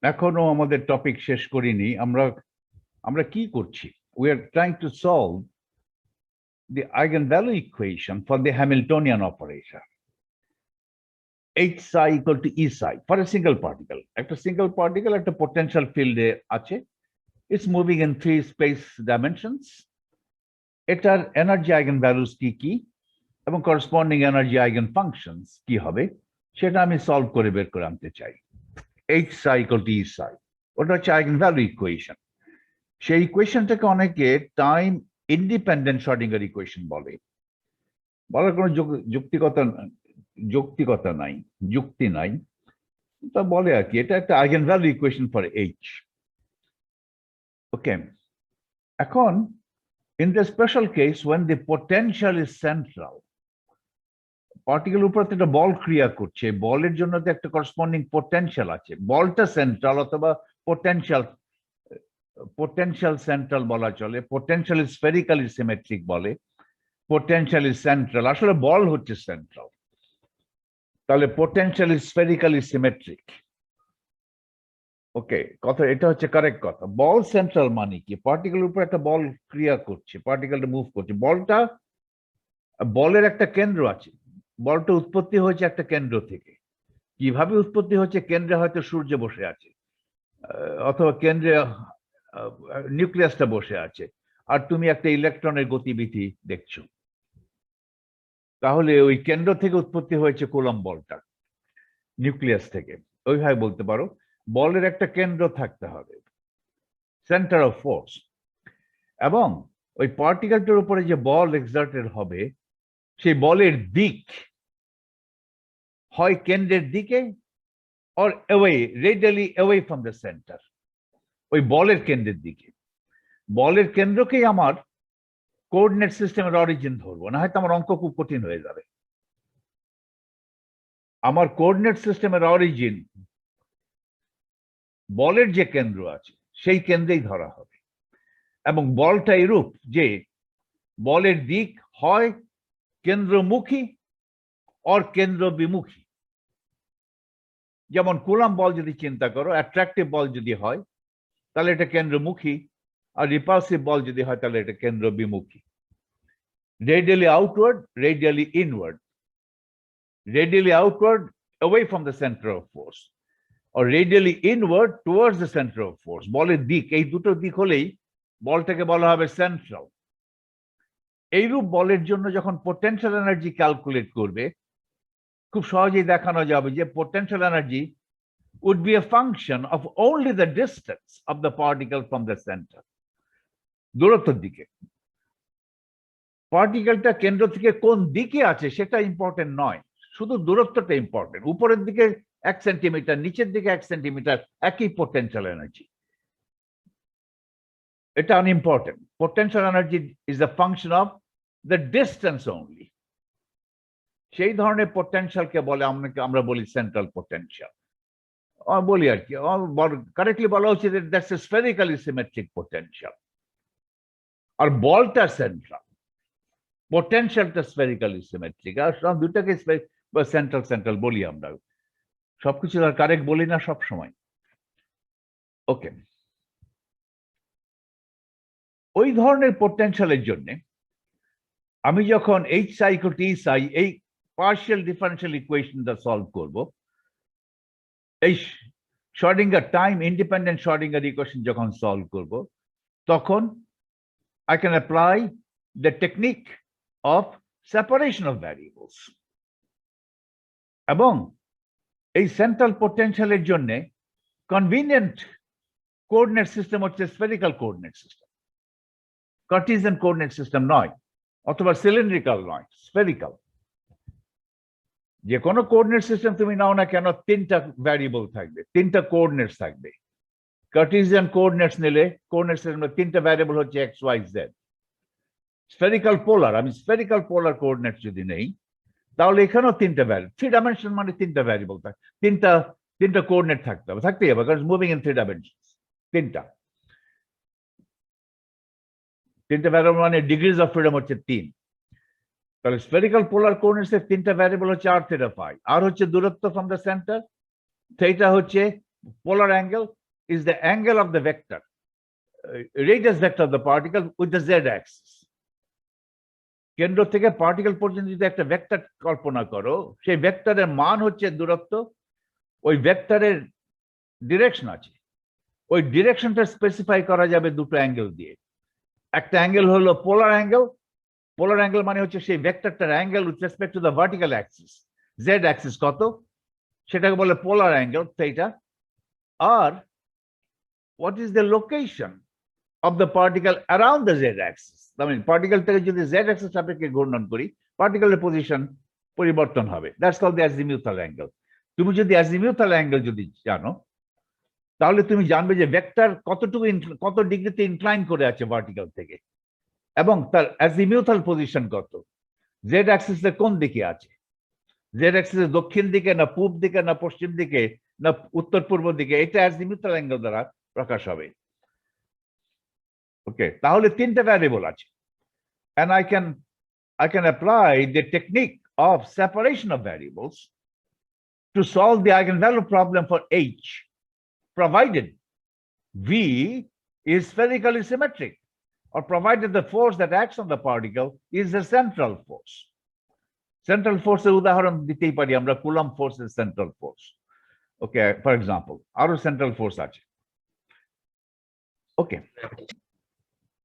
এখনো আমাদের টপিক শেষ করিনি। আমরা কি করছি? We are trying to solve the eigenvalue equation for the Hamiltonian operator. H psi equal to E psi for a single particle. একটা single particle একটা potential field এ আছে। It's moving in 3 space dimensions. এটার energy eigenvalues কি এবং corresponding energy eigenfunctions কি হবে সেটা আমি সলভ করে বের করে আনতে চাই। H psi equal to E psi ওটা হচ্ছে eigenvalue equation। সেই ইকুয়েশনটাকে অনেকে টাইম ইন্ডিপেন্ডেন্ট শ্রোডিঙ্গার ইকুয়েশন বলে। বলার কোনো যৌক্তিকতা নাই, যুক্তি নাই, তা বলে আর কি। এটা একটা eigenvalue equation for H. Okay, এখন in the special case when the potential is central, particle উপর একটা বল ক্রিয়া করছে, বলের জন্য তো একটা করসপন্ডিং পোটেনশিয়াল আছে। বলটা সেন্ট্রাল অথবা পোটেনশিয়াল সেন্ট্রাল বলা চলে, পোটেনশিয়াল ইজ স্ফেরিক্যালি সিমেট্রিক বলে, পোটেনশিয়াল ইজ সেন্ট্রাল। আসলে বল হচ্ছে সেন্ট্রাল, তাহলে পোটেনশিয়াল ইজ স্ফেরিক্যালি সিমেট্রিক। ওকে, কথা এটা হচ্ছে কারেক্ট কথা। বল সেন্ট্রাল মানে কি? পার্টিকেলের উপর একটা বল ক্রিয়া করছে, পার্টিকেলটা মুভ করছে, বলের একটা কেন্দ্র আছে, বলটা উৎপত্তি হয়েছে একটা কেন্দ্র থেকে। কিভাবে উৎপত্তি হচ্ছে? কেন্দ্রে হয়তো সূর্য বসে আছে, অথবা কেন্দ্রে নিউক্লিয়াসটা বসে আছে, আর তুমি একটা ইলেকট্রনের গতিবিধি দেখছো, তাহলে ওই কেন্দ্র থেকে উৎপত্তি হয়েছে কুলম্ব বলটা, নিউক্লিয়াস থেকে। ওইভাবে বলতে পারো বলের একটা কেন্দ্র থাকতে হবে, সেন্টার অফ ফোর্স, এবং ওই পার্টিকেলটার উপরে যে বল এক্সার্টেড হবে সেই বলের দিক হয় কেন্দ্রের দিকে or away, radially away from the center, ওই বলের কেন্দ্রের দিকে। বলের কেন্দ্রকেই আমার কোঅর্ডিনেট সিস্টেমের অরিজিন ধরবো, না হয়তো আমার অঙ্ক খুব কঠিন হয়ে যাবে। আমার কোঅর্ডিনেট সিস্টেমের অরিজিন বলের যে কেন্দ্র আছে সেই কেন্দ্রেই ধরা হবে, এবং বলটা এরূপ যে বলের দিক হয় কেন্দ্রমুখী or কেন্দ্র বিমুখী। যেমন কুলাম্ব বল যদি চিন্তা করো, অ্যাট্রাকটিভ বল যদি হয় তাহলে এটা কেন্দ্রমুখী, আর রিপালসিভ বল যদি হয় তাহলে এটা কেন্দ্র বিমুখী। Radially outward, radially inward, radially outward away from the center of force, or radially inward towards the center of force। বলের দিক, এই দুটো দিক হলেই বলটাকে বলা হবে সেন্ট্রাল। এইরূপ বলের জন্য যখন পোটেনশিয়াল এনার্জি ক্যালকুলেট করবে, খুব সহজেই দেখানো যাবে যে potential energy would be a function of only the distance of the particle from the center, দূরত্বের দিকে। পার্টিকেলটা কেন্দ্র থেকে কোন দিকে আছে সেটা ইম্পর্টেন্ট নয়, শুধু দূরত্বটা ইম্পর্টেন্ট। উপরের দিকে 1 সেন্টিমিটার, নিচের দিকে 1 সেন্টিমিটার, একই পোটেনশিয়াল এনার্জি, এটা unimportant. Potential energy is a function of the distance only. সেই ধরনের পোটেনশিয়ালকে বলে আমরা বলি সেন্ট্রাল পোটেনশিয়াল বলি আর কি। কারেক্টলি বলা উচিত দ্যাটস এ স্ফেরিক্যালি সিমেট্রিক পোটেনশিয়াল। আর বলটা সেন্ট্রাল, পোটেনশিয়ালটা স্ফেরিক্যালি সিমেট্রিক। আর সব দুটাকে সেন্ট্রাল সেন্ট্রাল বলি আমরা, সবকিছু আর কারেক্ট বলি না সব সময়। ওকে, ওই ধরনের পোটেনশিয়ালের জন্য আমি যখন এইচ সাই ইকুয়াল টু ই সাই এই পার্শিয়াল ডিফারেন্সিয়াল ইকুয়েশনটা সলভ করব, এই Schrödinger time independent Schrödinger equation যখন সলভ করব, তখন I can apply the technique of separation of variables, এবং এই সেন্ট্রাল পোটেনশিয়ালের জন্য কনভিনিয়েন্ট কোঅর্ডিনেট সিস্টেম হচ্ছে spherical coordinate system, Cartesian coordinate system নয়, অথবা সিলিন্ড্রিক্যাল নয়, স্ফেরিক্যাল। যে কোনো কোঅর্ডিনেট সিস্টেম তুমি নাও না কেন, 3টা ভ্যারিয়েবল থাকবে, 3টা কোঅর্ডিনেটস থাকবে। কার্টেসিয়ান কোঅর্ডিনেটস নিলে কোঅর্ডিনেট সিস্টেমে 3টা ভ্যারিয়েবল হচ্ছে x Y Z. Spherical polar, আমি স্ফেরিক্যাল পোলার কোঅর্ডিনেট যদি নেই, তাহলে এখানেও 3টা ভ্যারিয়েবল, 3 ডাইমেনশন মানে 3টা ভ্যারিয়েবল থাকে, 3টা কোঅর্ডিনেট থাকতে হবে, থাকতেই হবে, কারণ মুভিং ইন 3 ডাইমেনশন। 3টা ভ্যারিয়েবল মানে ডিগ্রিজ অফ ফ্রিডম হচ্ছে 3। তাহলে স্ফেরিক্যাল পোলার কোঅর্ডিনেটস এর 3টা ভ্যারিয়েবল হচ্ছে আর থিটা ফাই। আর হচ্ছে দূরত্ব ফ্রম দ্য সেন্টার, থিটা হচ্ছে polar angle is the angle of the vector, radius vector of the particle with the z axis. কেন্দ্র থেকে পার্টিকেল পর্যন্ত যদি একটা ভেক্টর কল্পনা করো, সেই ভেক্টরের মান হচ্ছে দূরত্ব, ওই ভেক্টরের ডিরেকশন আছে, ওই ডিরেকশনটা স্পেসিফাই করা যাবে দুটো অ্যাঙ্গেল দিয়ে। একটা অ্যাঙ্গেল হলো পোলার অ্যাঙ্গেল, পোলার অ্যাঙ্গেল মানে হচ্ছে সেই ভেক্টরটার angle with respect to the vertical axis, Z axis কত সেটাকে বলে পোলার অ্যাঙ্গেল থিটা। আর what is the location of the particle around the z axis? I mean, particle থেকে যদি z axis সাপেক্ষে ঘূর্ণন করি, পার্টিকেলের পজিশন পরিবর্তন হবে। That's called the azimuthal angle. তুমি যদি অ্যাজিমিউথাল অ্যাঙ্গেল যদি জানো, তাহলে তুমি জানবে যে ভেক্টর কতটুকু কত ডিগ্রিতে ইনক্লাইন করে আছে ভার্টিক্যাল থেকে, এবং তার অ্যাজিমিউথাল পজিশন কত, জেড অ্যাক্সিসের কোন দিকে আছে, জেড অ্যাক্সিসের দক্ষিণ দিকে না পূর্ব দিকে না পশ্চিম দিকে না উত্তর পূর্ব দিকে, এটা অ্যাজিমিউথাল অ্যাঙ্গেল দ্বারা প্রকাশ হবে। ওকে, তাহলে তিনটা ভ্যারিয়েবল আছে, and I can apply the technique of separation of variables to solve the eigenvalue problem for H, provided V is spherically symmetric, or provided the force that acts on the particle is a central force. Central force এর উদাহরণ দিতেই পারি আমরা, coulomb force এর central force. Okay, for example আরো central force আছে। ওকে,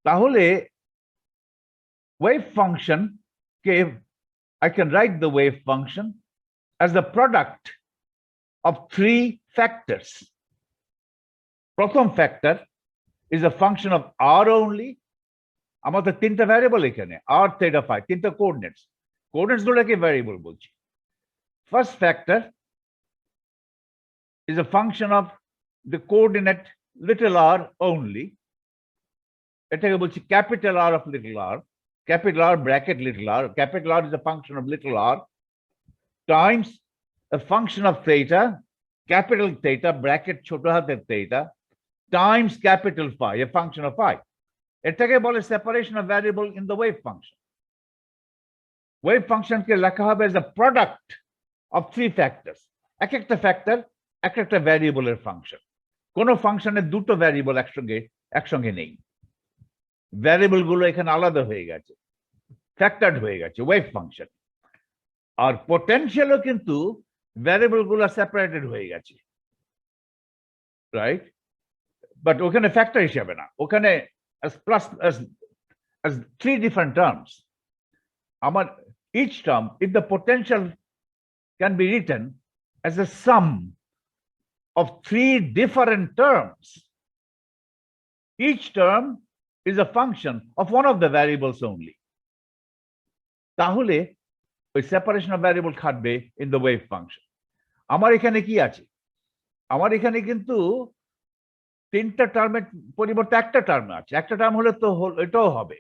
তাহলে wave function K I can write the wave function as the product of three factors. প্রথম factor is a function of r only. আমাদের তিনটা variable এখানে, r, theta, phi, তিনটা coordinates, coordinates গুলোকে variable বলছি। First factor is a function of the coordinate little r only. এটাকে বলছি capital R of little r, capital R bracket little r. Capital R is a function of little r times a function of theta, capital theta bracket ছোট হাতের theta, times capital phi, a function of phi. এটাকে বলে separation of variable in the wave function. Wave function কে লেখা হবে as a product of three factors. এক একটা factor এক একটা ভ্যারিয়েবলের ফাংশন। কোন ফাংশনের দুটো ভ্যারিয়েবল একসঙ্গে নেই, ভ্যারিয়েবল গুলো এখানে আলাদা হয়ে গেছে, ফ্যাক্টরড হয়ে গেছে ওয়েভ ফাংশন। আর পোটেনশিয়ালও কিন্তু ভ্যারিয়েবল গুলো সেপারেটেড হয়ে গেছে, রাইট? বাট ওখানে ফ্যাক্টর হিসাবে না, ওখানে as three different terms. আমার each term, if the potential can be written as a sum of three different terms, each term is a function of one of the variables only. তাহলে ওই separation of variable খাটবে in the wave function. আমার এখানে কি আছে, আমার এখানে কিন্তু তিনটা টার্মের পরিবর্তে একটা টার্ম আছে, একটা টার্ম হলে তো এটাও হবে।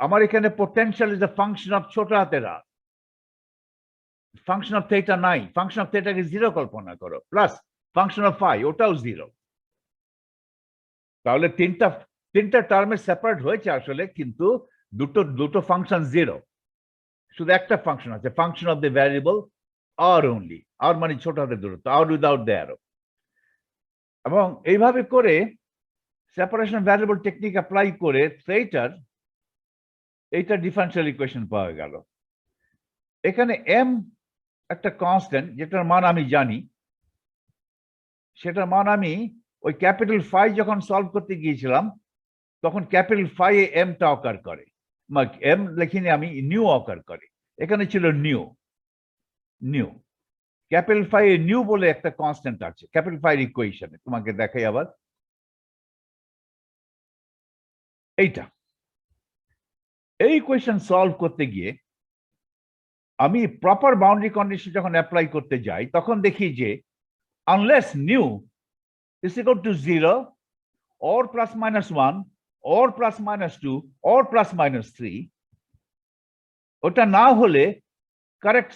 আমার এখানে potential is a function of ছোট হাতের r, ফাংশন অফ থিটা নাই, ফাংশন অফ থিটাকে জিরো কল্পনা করো, প্লাস ফাংশন অফ ফাই ওটাও জিরো। তাহলে তিনটা টার্মে সেপারেট হয়েছে আসলে, কিন্তু দুটো ফাংশন জিরো, শুধু একটা ফাংশন আছে, function of the variable R only, R মানে ছোট হাতের দূরত্ব, আর উইদাউট দ্য অ্যারো। এবং এইভাবে করে সেপারেশন ভ্যারিয়েবল টেকনিক অ্যাপ্লাই করে এইটা ডিফারেনশিয়াল ইকুয়েশন পাওয়া গেল। এখানে m একটা কনস্ট্যান্ট, যেটার মান আমি জানি, সেটার মান আমি ওই ক্যাপিটাল ফাই যখন সলভ করতে গিয়েছিলাম তখন ক্যাপিটাল ফাই এ এমটা অকার করে, এম লিখিনি আমি, নিউ অকার করে, এখানে ছিল nu capital phi a nu বলে একটা কনস্ট্যান্ট আছে ক্যাপিটাল ফাই ইকুয়েশনে। তোমাকে দেখাই আবার, এইটা এই ইকুয়েশন সলভ করতে গিয়ে আমি প্রপার বাউন্ডারি কন্ডিশন যখন অ্যাপ্লাই করতে যাই তখন দেখি যে unless nu is equal to 0 or plus minus 1 or plus minus 2 or plus minus 3, ওটা না হলে কারেক্ট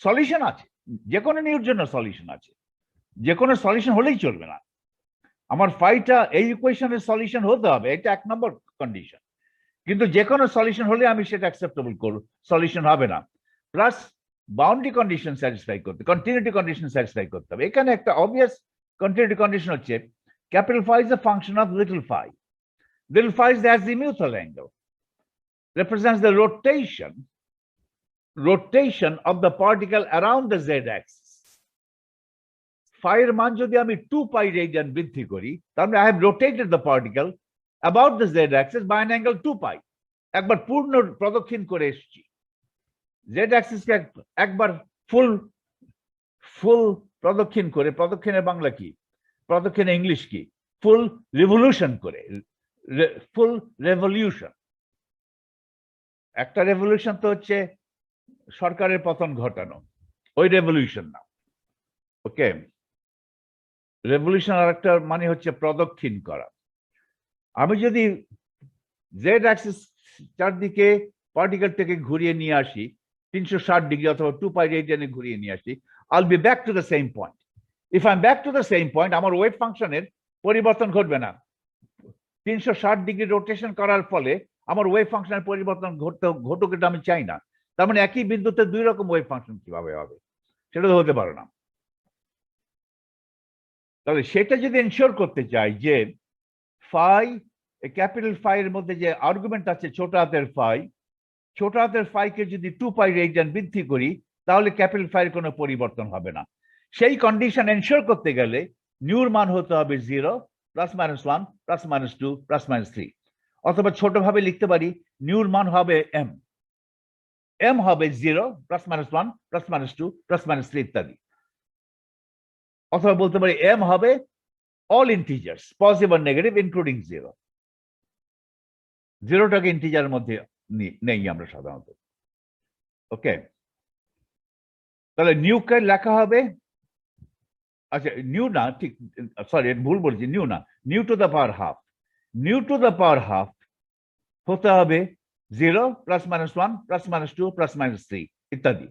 সলিউশন আছে, যে কোনো নিউর জন্য সলিউশন আছে, যে কোনো সলিউশন হলেই চলবে না, আমার ফাইটা এই ইকুয়েশনের সলিউশন হতে হবে, এটা এক নম্বর কন্ডিশন। কিন্তু যে কোনো সলিউশন হলে আমি সেটা অ্যাকসেপ্টেবল করব, সলিউশন হবে না, প্লাস বাউন্ডারি কন্ডিশন স্যাটিসফাই করতে, কন্টিনিউটি কন্ডিশন স্যাটিসফাই করতে হবে। এখানে একটা অবভিয়াস continuity condition হচ্ছে capital phi is a function of little phi. Little phi is the azimuthal angle, represents the rotation of the particle around the z axis. Phi এর মান যদি আমি 2 pi radian বৃদ্ধি করি, তাহলে I have rotated the particle about the z axis by an angle 2 pi. একবার পূর্ণ প্রদক্ষিণ করে এসেছি। z axis কে একবার ফুল প্রদক্ষিণ করে, প্রদক্ষিণের বাংলা কি, প্রদক্ষিণে ইংলিশ কি, ফুল রিভলিউশন করে, ফুল রেভলিউশন। একটা রেভলিউশন তো হচ্ছে সরকারের পতন ঘটানো, ওই রেভলিউশন না। ওকে, রেভলিউশন আর একটা মানে হচ্ছে প্রদক্ষিণ করা। আমি যদি জেড অ্যাক্সিস চারদিকে পার্টিকেলটাকে ঘুরিয়ে নিয়ে আসি 360 ডিগ্রি অথবা 2 পাই রেডিয়ানে ঘুরিয়ে নিয়ে আসি, I'll be back to the same point. If I'm back to the same point, আমার ওয়েভ ফাংশনের পরিবর্তন ঘটবে না। 360 ডিগ্রি রোটেশন করার ফলে আমার ওয়েভ ফাংশনের পরিবর্তন ঘটুক, এটা আমি চাই না। তার মানে একই বিন্দুতে দুই রকম ওয়েভ ফাংশন কিভাবে হবে, সেটা তো হতে পারে না। তাহলে সেটা যদি এনশিওর করতে চাই যে ফাই, ক্যাপিটাল ফাই এর মধ্যে যে আর্গুমেন্ট আছে ছোট হাতের ফাইকে যদি 2 পাই রেডিয়ান বৃদ্ধি করি, তাহলে ক্যাপিটাল ফাই এর কোনো পরিবর্তন হবে না। সেই কন্ডিশন এনশিওর করতে গেলে নিউর মান হতে হবে 0, +-1, +-2, +-3, অথবা ছোটভাবে লিখতে পারি নিউর মান হবে m হবে 0, +-1, +-2, +-3 ইত্যাদি। অথবা বলতে পারি m হবে অল ইন্টিজার্স, পজিটিভ আর নেগেটিভ ইনক্লুডিং 0। 0টাকে ইন্টিজারের মধ্যে নেই আমরা সাধারণত। ওকে, তাহলে নিউকে লেখা হবে, আচ্ছা নিউ না, ঠিক সরি ভুল বলছি, নিউ না, nu to the power half. Nu to the power half হতে হবে 0, +-1, +-2, +-3 ইত্যাদি।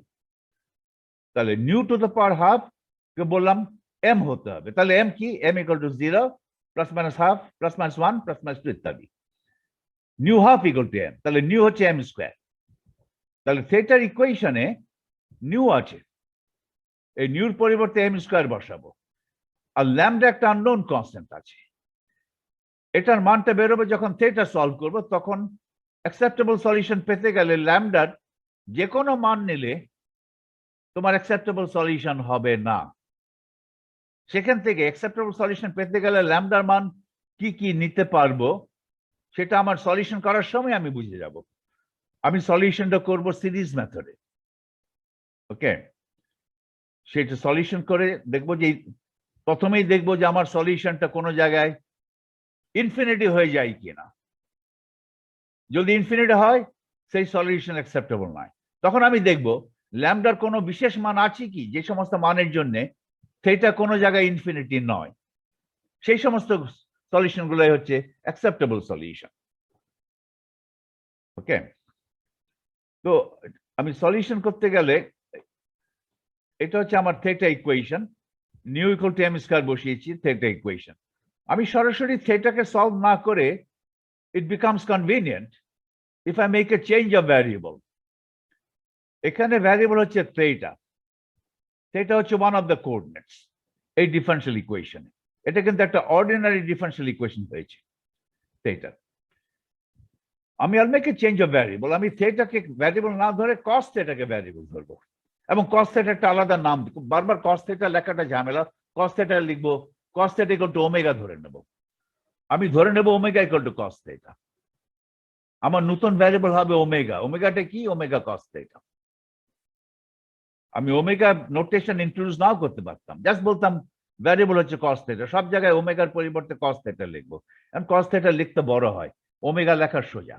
তাহলে nu to the power half কে বললাম m হতে হবে। তাহলে m কি, m = 0, +-1/2, +-1, +-2 ইত্যাদি। নিউ হাফ = m, তাহলে নিউ হচ্ছে m স্কয়ার। তাহলে থিটার ইকুয়েশনে নিউ আছে, এই নিউর পরিবর্তে m স্কয়ার বসাবো। আর ল্যামডা একটা আননোন কনস্ট্যান্ট আছে, এটার মানটা বেরোবে যখন থিটা সলভ করব। তখন অ্যাকসেপ্টেবল সলিউশন পেতে গেলে ল্যামডার যে কোনো মান নিলে তোমার অ্যাকসেপ্টেবল সলিউশন হবে না। সেখান থেকে অ্যাকসেপ্টেবল সলিউশন পেতে গেলে ল্যামডার মান কি কি নিতে পারবো সেটা আমার সলিউশন করার সময় আমি বুঝে যাব। আমি সলিউশনটা করব সিরিজ মেথডে। ওকে, সেটা সলিউশন করে দেখবো যে প্রথমেই দেখবো যে আমার সলিউশনটা কোনো জায়গায় ইনফিনিটি হয়ে যায় কিনা। যদি ইনফিনিটি হয় সেই সলিউশন অ্যাকসেপ্টেবল নয়। তখন আমি দেখব ল্যামডার কোনো বিশেষ মান আছে কি, যে সমস্ত মানের জন্য সেটা কোনো জায়গায় ইনফিনিটি নয়, সেই সমস্ত সলিউশন গুলোই হচ্ছে অ্যাকসেপ্টেবল সলিউশন। ওকে, তো আমি সলিউশন করতে গেলে এটা হচ্ছে আমার theta equation, new = m square বসিয়েছি থিটা ইকুয়েশন। আমি সরাসরি থিটাকে সলভ না করে it becomes convenient if I make a change of variable. এখানে ভ্যারিয়েবল হচ্ছে থিটা, থিটা হচ্ছে one of the coordinates এই ডিফারেনশিয়াল ইকুয়েশনে। এটা কিন্তু একটা অর্ডিনারি ডিফারেনশিয়াল ইকুয়েশন হয়েছে থিটা। আমি I'll make a change of variable, আমি থিটাকে ভ্যারিয়েবল না ধরে cos থিটাকে ভ্যারিয়েবল ধরবো, এবং cos থিটা একটা আলাদা নাম, বারবার cos থিটা লেখাটা ঝামেলা। cos থিটা লিখবো cos থিটা = ওমেগা ধরে নেব, আমি ধরে নেব ওমেগা = cos থিটা। আমার নতুন ভ্যারিয়েবল হবে ওমেগা। ওমেগাটা কি, ওমেগা cos থিটা। আমি ওমেগা নোটেশন ইন্ট্রোডিউস নাও করতে পারতাম, জাস্ট বলতাম ভ্যারিয়েবল হচ্ছে cos থিটা, সব জায়গায় ওমেগার পরিবর্তে cos থিটা লিখবো। কারণ cos থিটা লিখতে বড় হয়, ওমেগা লেখার সোজা।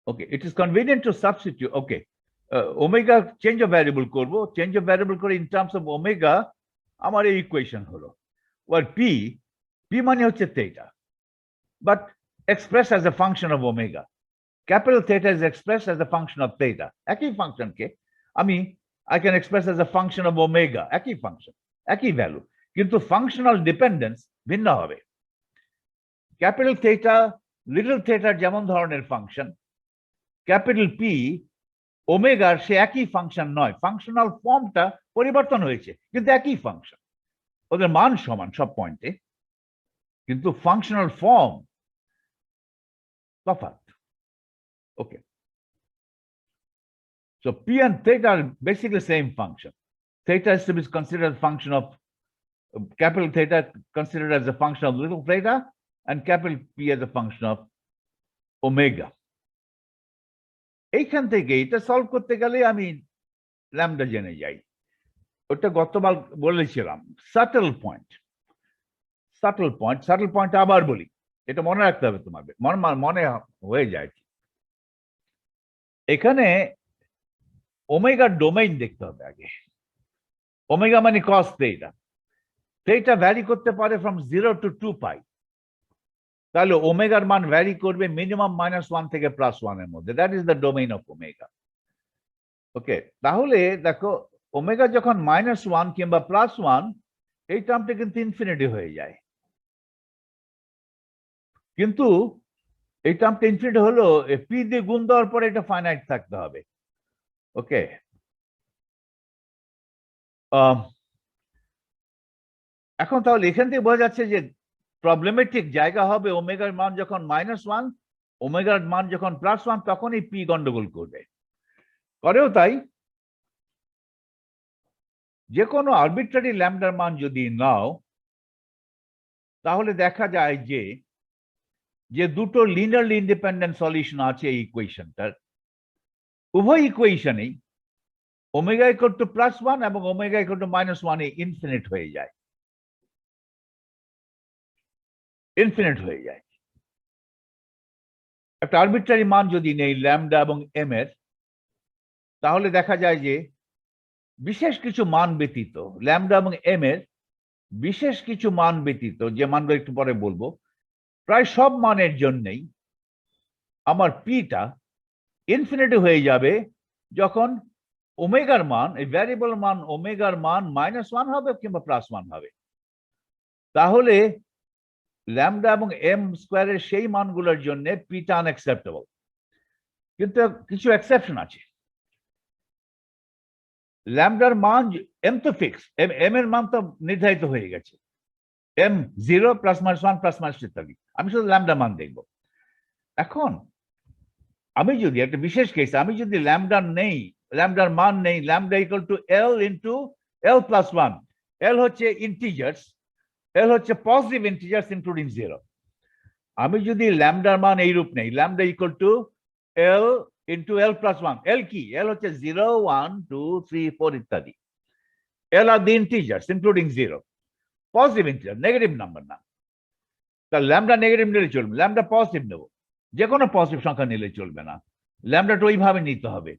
Okay, it is convenient to substitute. Okay, omega change of variable করব, চেঞ্জ অফ ভ্যারিয়েবল করে ইন টার্মস অফ ওমেগা আমার এই ইকুয়েশন হলো। ওয়ার পি মানে হচ্ছে theta, but expressed as a function of omega. Capital theta is expressed as a function of theta. একই ফাংশনকে আমি I can express as a function of omega, একই function, একই ভ্যালু, কিন্তু ফাংশনাল ডিপেন্ডেন্স ভিন্ন হবে। ক্যাপিটাল থিটা লিটল থিটার যেমন ধরনের ফাংশন, ক্যাপিটাল পি ওমেগার সে একই ফাংশন নয়, ফাংশনাল ফর্মটা পরিবর্তন হয়েছে কিন্তু একই ফাংশন, ওদের মান সমান সব পয়েন্টে, কিন্তু ফাংশনাল ফর্ম তফাৎ। ওকে, so p and theta are basically same function. Theta is to be considered a function of capital theta, considered as a function of little theta, and capital P as a function of omega. এইখান থেকে এটা solve করতে গেলে আমি lambda জেনে যাই, ওটা গতবার বলেছিলাম। সাটল পয়েন্ট আবার বলি, এটা মনে রাখতে হবে তোমাদের, মনে হয়ে যায়। এখানে ওমেগার ডোমেইন দেখতে হবে আগে। ওমেগা মানে কস থিটা, থিটা ভ্যারি করতে পারে ফ্রম 0 to 2π, তাহলে ওমেগার মান ভ্যারি করবে মিনিমাম -1 থেকে +1 এর মধ্যে, that is the domain of omega. Okay, তাহলে দেখো ওমেগা যখন -1 কিংবা +1, এই টার্মটা কিন্তু ইনফিনিটি হয়ে যায়, কিন্তু এই টার্মটা ইনফিনিটি হলো পি দিয়ে গুণ দেওয়ার পরে এটা ফাইনাইট থাকতে হবে। ওকে, এখন তাহলে এখান থেকে বোঝা যাচ্ছে যে প্রবলেমেটিক জায়গা হবে ওমেগার মান যখন -1, ওমেগার মান যখন +1, তখনই পি গন্ডগোল করবে, করেও তাই। যে কোনো আরবিট্রারি ল্যামডার মান যদি নাও, তাহলে দেখা যায় যে দুটো লিনিয়ারলি ইন্ডিপেন্ডেন্ট সলিউশন আছে এই ইকুয়েশনটার, উভয় ইকুয়েশনেই ওমেগা ইকুয়াল টু +1 এবং ওমেগা ইকুয়াল টু -1 ইনফিনিট হয়ে যায়, একটা আরবিট্রারি মান যদি নেই ল্যামডা এবং এম এর, তাহলে দেখা যায় যে বিশেষ কিছু মান ব্যতীত, ল্যামডা এবং এম এর বিশেষ কিছু মান ব্যতীত, যে মানগুলো একটু পরে বলবো, প্রায় সব মানের জন্যই আমার পিটা ইনফিনিটি হয়ে যাবে যখন ওমেগার মান, এই ভ্যারিয়েবল মান ওমেগার মান -1 হবে কিংবা +1 হবে। তাহলে ল্যামডা এবং এম স্কোয়ারের সেই মানগুলোর জন্য পিটা আনএক্সেপ্টেবল, কিন্তু কিছু এক্সেপশন আছে। ল্যামডার মান, এম তো ফিক্স, এম এর মান তো নির্ধারিত হয়ে গেছে, এম 0 +-1 +- ইত্যাদি, আমি শুধু ল্যামডা মান দেখব। এখন আমি যদি একটা বিশেষ কেস, আমি যদি ল্যামডার মান নেই, lambda equal to L into L +1, L হচ্ছে ইন্টিজার্স, এল হচ্ছে পজিটিভ ইন্টিজার্স ইনক্লুডিং 0। আমি যদি ল্যামডার মান এইরূপ নেই, lambda equal to L into L +1, L কি, এল হচ্ছে 0 1 2 3 4 ইত্যাদি, L are the integers including 0, positive integer, negative number না। তাহলে ল্যামডা নেগেটিভ নিলে চলবে, ল্যামডা পজিটিভ নেব, যে কোনো পজিটিভ সংখ্যা নিলে চলবে না, ল্যামডাটা ওইভাবে নিতে হবে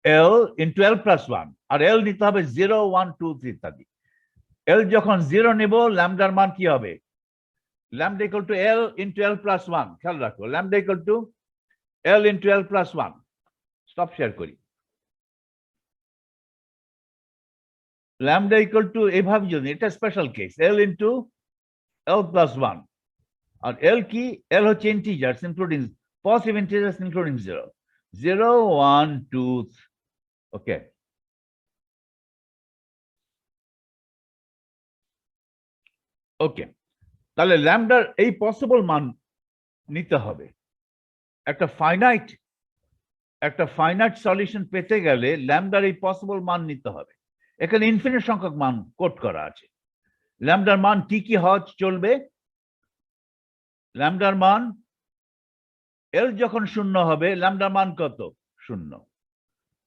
এল ইন্টু এল +1, আর এল নিতে হবে 0 1 2 3 ইত্যাদি। এল যখন 0 নেব, ল্যামডার মান কি হবে, lambda equal to L into L +1, খেয়াল রাখো, lambda equal to L into L +1। Stop share করি। ল্যামডা ইকুয়াল টু এইভাবে যদি, এটা special case, L into L +1, আর এল কি, এল হচ্ছে integers including, positive integers including 0 0 1 2। Okay, okay, তাহলে ল্যামডার এই পসিবল মান নিতে হবে। একটা ফাইনাইট সলিউশন পেতে গেলে ল্যামডার এই পসিবল মান নিতে হবে। এখানে ইনফিনিট সংখ্যক মান কোট করা আছে, ল্যামডার মান কি হওয়া চলবে, ল্যামডার মান এল যখন 0 হবে, ল্যামডার মান কত, 0,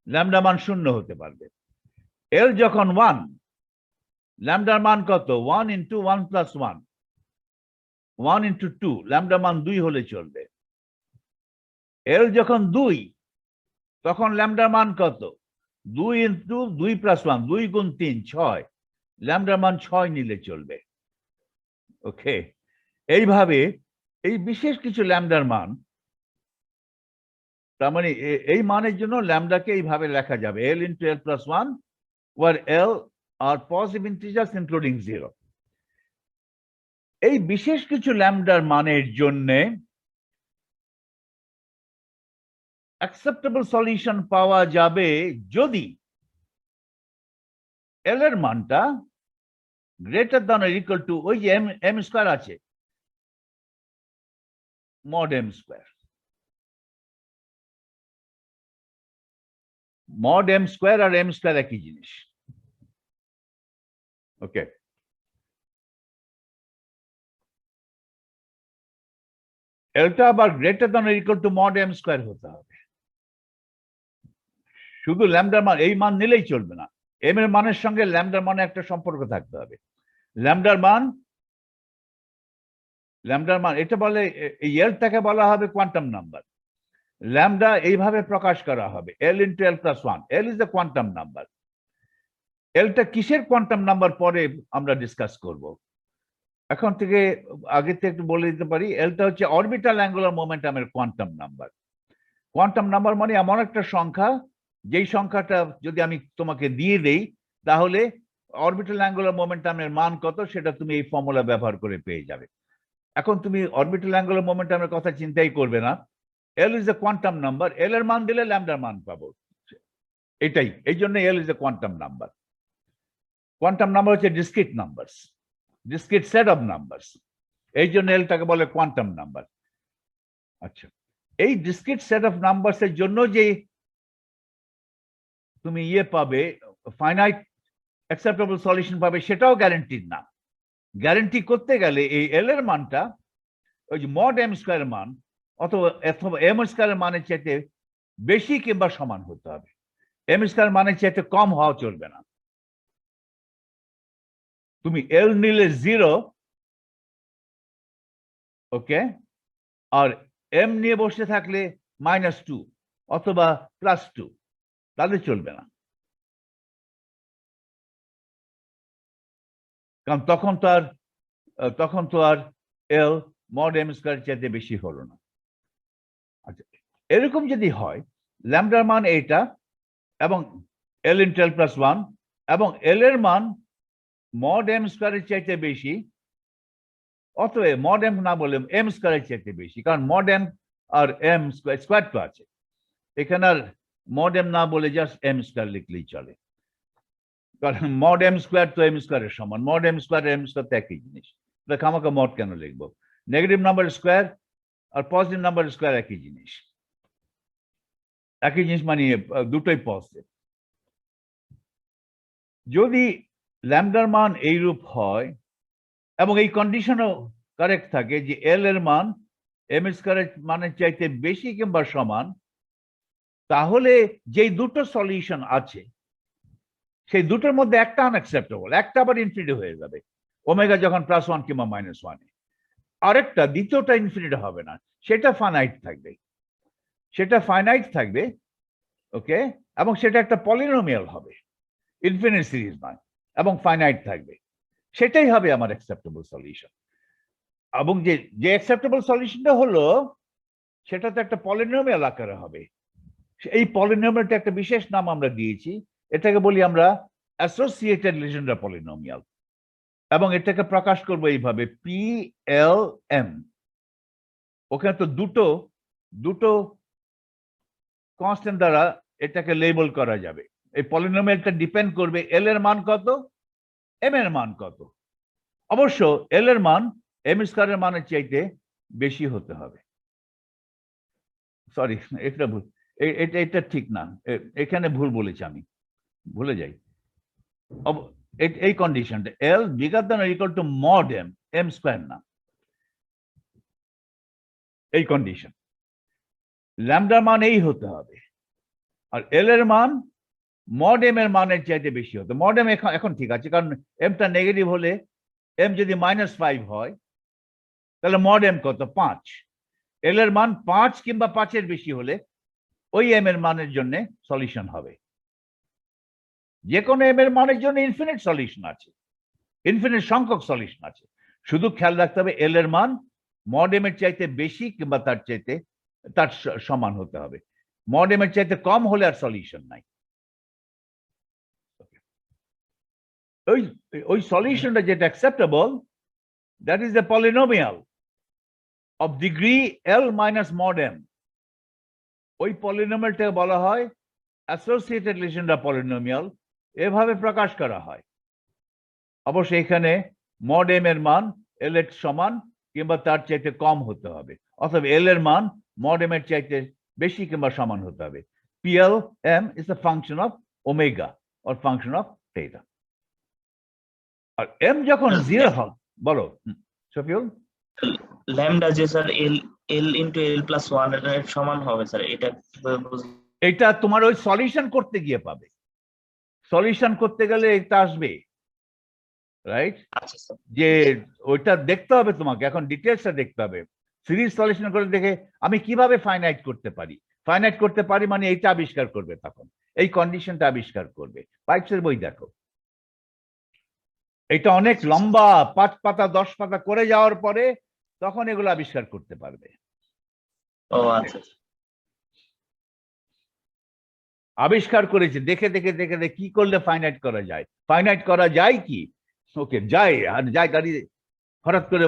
ল্যামডা মান 0 হতে পারবে। এল যখন 1, ল্যামডার মান কত, 1 ইন্টু 1 +1, 1 ইন্টু 2, ল্যামডা মান 2 হলে চলবে। এল যখন 2, তখন ল্যামডার মান কত, 2 ইন্টু 2 +1, 2 গুণ 3 6, ল্যামডার মান 6 নিলে চলবে। ওকে, এইভাবে এই বিশেষ কিছু ল্যামডার মান, তার মানে এই মানের জন্য ল্যামডাকে এইভাবে লেখা যাবে, এল into L +1, where L are positive integers including 0। এই বিশেষ কিছু ল্যামডার মানের জন্য অ্যাকসেপ্টেবল সলিউশন পাওয়া যাবে যদি এল এর মানটা greater than or equal to ওই যে এম স্কয়ার আছে, mod M square. Mod M square আর এম স্কয়ার একই জিনিস। ওকে, এলটা আবার greater than or equal to mod M square হতে হবে। শুধু ল্যামডার মান এই মান নিলেই চলবে না, এম এর মানের সঙ্গে ল্যামডার মানে একটা সম্পর্ক থাকতে হবে। ল্যামডার মান এটা বলে, এই এলটাকে বলা হবে কোয়ান্টাম নাম্বার। ল্যামডা এইভাবে প্রকাশ করা হবে, L into L plus one. L is the quantum number. এলটা কিসের কোয়ান্টাম নাম্বার পরে আমরা ডিসকাস করব। এখন থেকে আগে থেকে একটু বলে দিতে পারি, এলটা হচ্ছে অরবিটাল অ্যাঙ্গুলার মোমেন্টামের কোয়ান্টাম নাম্বার। কোয়ান্টাম নাম্বার মানে এমন একটা সংখ্যা, যেই সংখ্যাটা যদি আমি তোমাকে দিয়ে দেই তাহলে অরবিটাল অ্যাঙ্গুলার মোমেন্টামের মান কত সেটা তুমি এই ফর্মুলা ব্যবহার করে পেয়ে যাবে। এখন তুমি অরবিটাল অ্যাঙ্গুলার মোমেন্টামের কথা চিন্তাই করবে না, L is the quantum number. L এর মান দিলে ল্যামডার মান পাবো, এটাই। এই জন্য L is the quantum number. Quantum number হচ্ছে discrete numbers, discrete set of numbers, এই জন্য এলটাকে বলে কোয়ান্টাম নাম্বার। আচ্ছা, এই ডিসক্রিট সেট অফ নাম্বারস এর জন্য যে তুমি পাবে, ফাইনাইট অ্যাকসেপ্টেবল সলিউশন পাবে, সেটাও গ্যারান্টিড না। গ্যারান্টি করতে গেলে এই এল এর মানটা ওই যে মড এম স্কয়ারের মান অথবা এম স্কয়ারের মানের চাইতে বেশি কিংবা সমান হতে হবে। এম স্কয়ার মানের চাইতে কম হওয়া চলবে না। তুমি এল নিলে 0, ওকে, আর এম নিয়ে বসে থাকলে -2 অথবা +2, তাহলে চলবে না। কারণ তখন তো আর এল মড এম স্কয়ার চাইতে বেশি হলো না। আচ্ছা, এরকম যদি হয় ল্যামডার মান এইটা এবং এল ইন্টু এল প্লাস ওয়ান এবং এল এর মান মড এম স্কয়ারের চাইতে বেশি, অতএব মড এম না বলে এম স্কয়ারের চাইতে বেশি, কারণ মড এম আর এম স্কয়ার তো আছে এখানে, আর মড এম না বলে জাস্ট এম স্কয়ার লিখলেই চলে, কারণ মড এম স্কয়ার তো এম স্কয়ারের সমান। Mod M square M square তো একই জিনিস, খামাখা মড কেন লিখবো? নেগেটিভ নাম্বার স্কয়ার আর পজিটিভ নাম্বার স্কয়ার একই জিনিস, একই জিনিস মানে দুটোই পজিটিভ। যদি ল্যামডার মান এইরূপ হয় এবং এই কন্ডিশনও কারেক্ট থাকে যে এল এর মান এম স্কয়ারের মানের চাইতে বেশি কিংবা সমান, তাহলে যেই দুটো সলিউশন আছে সেই দুটোর মধ্যে একটা আনঅ্যাকসেপ্টেবল, একটা আবার ইনফিনিটি হয়ে যাবে ওমেগা যখন +1 কিংবা -1। আরেকটা দ্বিতীয়টা ইনফিনিটি হবে না, সেটা ফাইনাইট থাকবে, ওকে, এবং সেটা একটা পলিনোমিয়াল হবে, ইনফিনিট সিরিজ নয়, এবং ফাইনাইট থাকবে। সেটাই হবে আমার অ্যাকসেপ্টেবল সলিউশন। এবং যে অ্যাকসেপ্টেবল সলিউশনটা হলো সেটা তো একটা পলিনোমিয়াল আকারে হবে। এই পলিনোমিয়ালটা একটা বিশেষ নাম আমরা দিয়েছি, এটাকে বলি আমরা অ্যাসোসিয়েটেড লিজেন্ডার পলিনোমিয়াল, এবং এটাকে প্রকাশ করবো এইভাবে PLM। ওখানে তো দুটো কনস্ট্যান্ট দ্বারা এটাকে লেবেল করা যাবে। এই পলিনোমিয়ালটা ডিপেন্ড করবে এল এর মান কত, এম এর মান কত। অবশ্য এল এর মান এম স্কয়ারের মানের চাইতে বেশি হতে হবে। সরি, এটা ভুল, এটা ঠিক না, এখানে ভুল বলেছি, আমি ভুলে যাই। এই কন্ডিশনটা L bigger than or equal to mod M square না, এই কন্ডিশন। ল্যামডার মান এই হতে হবে, আর এল এর মান মড এম এর মানের চাইতে বেশি হতো। মড এম এখন ঠিক আছে, কারণ এমটা নেগেটিভ হলে, এম যদি -5 হয় তাহলে মড এম কত? 5। এল এর মান 5 কিংবা 5-এর বেশি হলে ওই এম এর মানের জন্য সলিউশন হবে। যে কোনো এম এর মানের জন্য ইনফিনিট সলিউশন আছে, ইনফিনিট সংখ্যক সলিউশন আছে। শুধু খেয়াল রাখতে হবে এল এর মান মড এম এর চাইতে বেশি কিংবা তার সমান হতে হবে। মড এম এর চাইতে কম হলে আর সলিউশন নাই। ওই সলিউশনটা যেটা acceptable, that is the polynomial of degree L minus mod m, ওই পলিনোমিয়ালটাকে বলা হয় অ্যাসোসিয়েটেড লিজেন্ডার পলিনোমিয়াল, এভাবে প্রকাশ করা হয়। অবশ্যই এখানে মড এম এর মান এল এর সমান কিংবা তার চাইতে কম হতে হবে, অথবা এল এর মান মড এম এর চাইতে বেশি কিংবা সমান হতে হবে। PL M is a function of omega or function of theta. আর এম যখন জিরো হয়, বলো শফিউল। ল্যামডা যে sir L L into L plus 1 এর সমান হবে স্যার, এটা কিভাবে বুঝবো? এটা তোমার ওই সলিউশন করতে গিয়ে পাবে, সলিউশন করতে গেলে এটা আসবে, রাইট? আচ্ছা স্যার, যে ওইটা দেখতে হবে তোমাকে, এখন ডিটেলসটা দেখতে হবে। সিরিজ সলিউশন করে দেখে আমি কিভাবে ফাইনাইট করতে পারি, ফাইনাইট করতে পারি মানে এইটা আবিষ্কার করবে, তখন এই কন্ডিশনটা আবিষ্কার করবে। পাইপসের বই দেখো, এটা অনেক লম্বা, 5 পাতা 10 পাতা করে যাওয়ার পরে তখন এগুলো আবিষ্কার করতে পারবে। ও আচ্ছা, আবিষ্কার করেছে দেখে দেখে দেখে দেখে কি করলে ফাইনাইট করা যায়, ফাইনাইট করা যায় কি, ওকে যায়, আর যায় গাড়ি হঠাৎ করে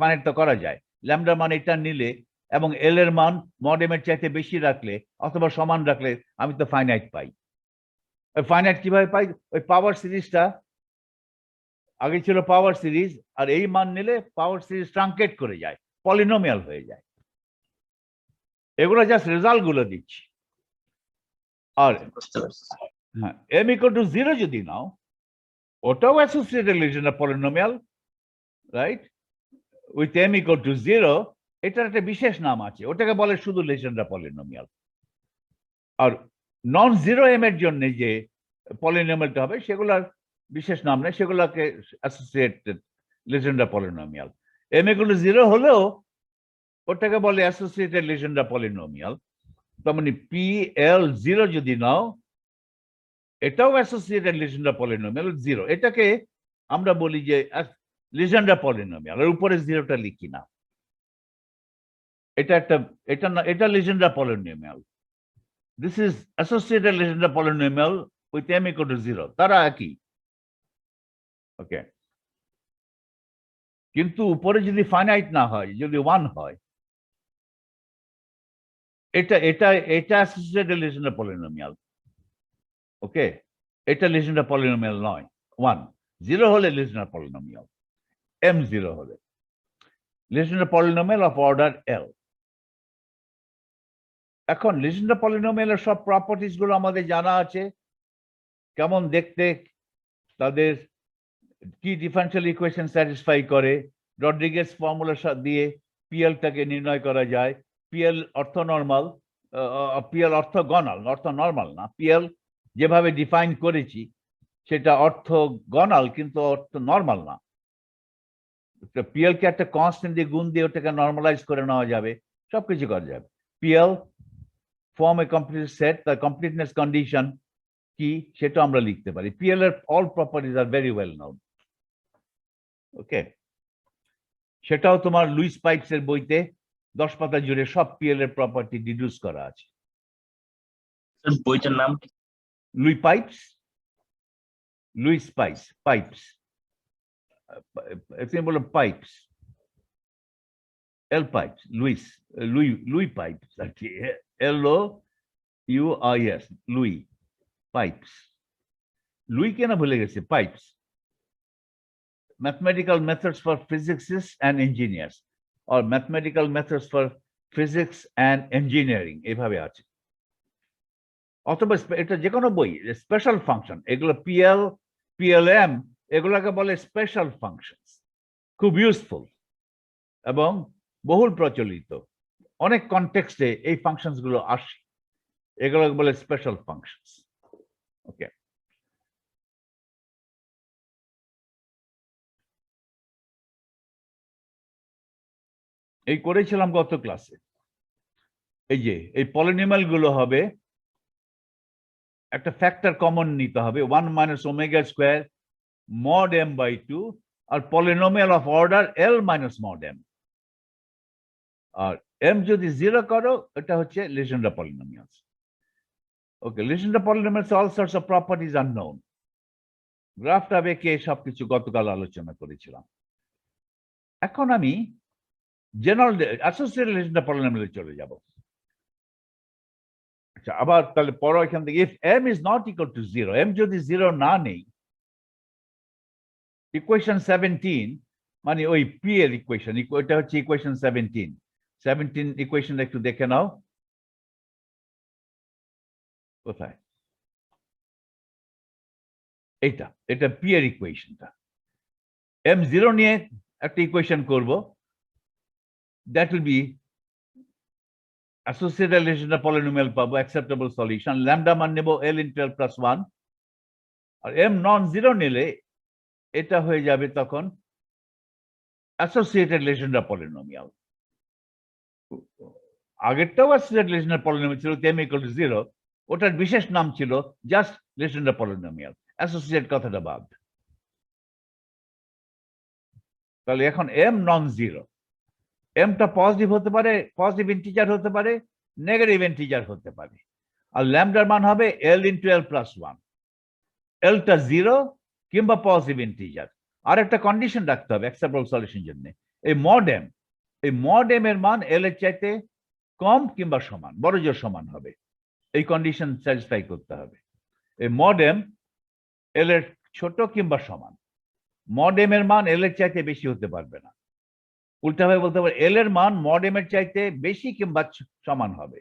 ফাইনাইট তো করা যায়। ল্যামডা মান এটা নিলে এবং এল এর মান মড এম এর চাইতে বেশি রাখলে অথবা সমান রাখলে আমি তো ফাইনাইট পাই। ওই ফাইনাইট কিভাবে পাই? ওই পাওয়ার সিরিজটা আগে ছিল পাওয়ার সিরিজ, আর এই মান নিলে পাওয়ার সিরিজ ট্রাঙ্কেট করে যায়, পলিনোমিয়াল হয়ে যায়। এগুলো জাস্ট রেজাল্ট গুলো দিচ্ছি। আর বুঝতে পারছি। হ্যাঁ, এম ইকুয়াল টু 0 যদি নাও, ওটাও associated Legendre polynomial, right? With M equal to 0, এটার একটা বিশেষ নাম আছে, ওটাকে বলে শুধু লিজেন্ডার পলিনোমিয়াল। আর নন জিরো এম এর জন্য যে পলিনোমিয়ালটা হবে সেগুলোর বিশেষ নাম নেই, সেগুলোকে associated Legendre polynomial. M equal to 0 হলেও ওটাকে বলে অ্যাসোসিয়েটেড লিজেন্ডার পলিনোমিয়াল। তার মানে পি এল 0 যদি নাও, এটাও অ্যাসোসিয়েটেড লিজেন্ডার পলিনোমিয়াল 0। এটাকে আমরা বলি যে লিজেন্ডার পলিনোমিয়াল, এর উপরে 0টা লিখি না। এটা Legendre polynomial. This is associated Legendre polynomial with M equal to 0, তারা একই। ওকে, কিন্তু উপরে যদি ফাইনাইট না হয়, যদি 1 হয়, এটা এটা এটা অ্যাসোসিয়েটেড লিজেন্ডার পলিনোমিয়াল। ওকে, এটা লিজেন্ডার পলিনোমিয়াল নয়। 1 0 হলে লিজেন্ডার পলিনোমিয়াল, এম 0 হলে লিজেন্ডার পলিনোমিয়াল অফ অর্ডার এল। এখন লিজেন্ডার পলিনোমিয়ালের সব প্রপার্টিজ গুলো আমাদের জানা আছে, কেমন দেখতে, তাদের কি ডিফারেনশিয়াল ইকুয়েশন স্যাটিসফাই করে, রড্রিগেজ ফর্মুলা দিয়ে পিএলটাকে নির্ণয় করা যায়। পিএল অর্থ নর্মাল, পিএল অর্থ গণাল, অর্থ নর্মাল না। পিএল যেভাবে ডিফাইন করেছি সেটা অর্থ গণাল কিন্তু অর্থ নর্মাল না। পিএল কে একটা কনস্ট্যান্ট দিয়ে গুণ দিয়ে ওটাকে নর্মালাইজ করে নেওয়া যাবে, সবকিছু করা যাবে। PL form a complete set, তার কমপ্লিটনেস কন্ডিশন কি সেটা আমরা লিখতে পারি। পিএল এর all properties are very well known. Okay, সেটাও তোমার লুইস পাইপস এর বইতে 10 পাতা জুড়ে সব পিএল এর প্রপার্টি ডিডিউস করা আছে। বইটার নাম কি? Louis Pipes, Louis Pipes, Pipes, তুমি বলো Pipes, L Pipes, Louis, Louis Pipes আর কি, LOUIS, লুই পাইপস। লুই কেন ভুলে গেছে? Pipes, mathematical methods for physicists and engineers, or mathematical methods for physics and engineering, এভাবে আছে। অথবা এটা যে কোনো বই, স্পেশাল ফাংশন, এগুলো পিএল, পিএলএম, এগুলোকে বলে স্পেশাল ফাংশনস। খুব ইউজফুল এবং বহুল প্রচলিত, অনেক কনটেক্সটে এই ফাংশনস গুলো আসে, এগুলোকে বলে স্পেশাল ফাংশনস। ওকে, এই করেছিলাম গত ক্লাসে। এই যে এই পলিনোমিয়াল গুলো হবে, একটা ফ্যাক্টর কমন নিতে হবে, 1 minus omega square mod M by 2, আর polynomial of order L minus mod M. আর এম যদি 0 করো, এটা হচ্ছে Legendre polynomials. Okay, Legendre polynomials all sorts of properties are known. গ্রাফটা বেঁকে সবকিছু গতকাল আলোচনা করেছিলাম। এখন আমি জেনারেল অ্যাসোসিয়েটেড লিজেন্ডার পলিনোমিয়ালে চলে যাব। আচ্ছা, আবার তাহলে পড়ো এখান থেকে, if m is not equal to 0, m যদি 0 না নেই, ইকুয়েশন 17 মানে ওই p এর ইকুয়েশন, এটা হচ্ছে ইকুয়েশন 17 ইকুয়েশন একটু দেখে নাও কোথায়, এটা p এর ইকুয়েশনটা। m 0 নিয়ে একটা ইকুয়েশন করব, that will be associated relation polynomial পাবো, acceptable solution, lambda মান নেব l into l plus 1, আর m নন জিরো নিলে এটা হয়ে যাবে তখন associated legendary polynomial। আগেরটাও associated legendary polynomial ছিল m equal to 0, ওটার বিশেষ নাম ছিল জাস্ট legendary polynomial, associated কথাটা বাদ। তাহলে এখন m নন জিরো, mটা পজিটিভ হতে পারে, পজিটিভ ইন্টিজার হতে পারে, নেগেটিভ ইন্টিজার হতে পারে, আর ল্যামডার মান হবে l into l plus 1, lটা 0 কিংবা পজিটিভ ইন্টিজার। আর একটা কন্ডিশন রাখতে হবে অ্যাকসেপ্টেবল সলিউশনের জন্য, এই মড m এর মান l এর চাইতে কম কিংবা সমান, বড় জোর সমান হবে, এই কন্ডিশন স্যাটিসফাই করতে হবে। এই মড m l এর ছোট কিংবা সমান, মড m এর মান l এর চাইতে বেশি হতে পারবে না, উল্টাভাবে বলতে পারে l এর মান মড m এর চাইতে বেশি কিংবা সমান হবে।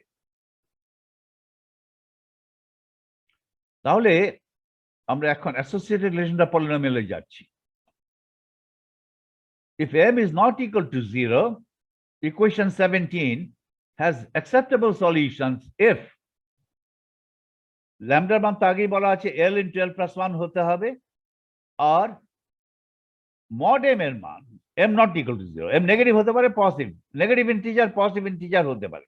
তাহলে আমরা এখন অ্যাসোসিয়েটেড রিলেশনটা পলিনোমিয়ালে যাচ্ছি। If m is not equal to 0, equation 17 has acceptable solutions if ল্যামডার মান তো আগেই বলা আছে l into l plus 1 হতে হবে, আর মড m এর মান m not equal to 0, m negative হতে পারে, positive, negative integer positive integer হতে পারে,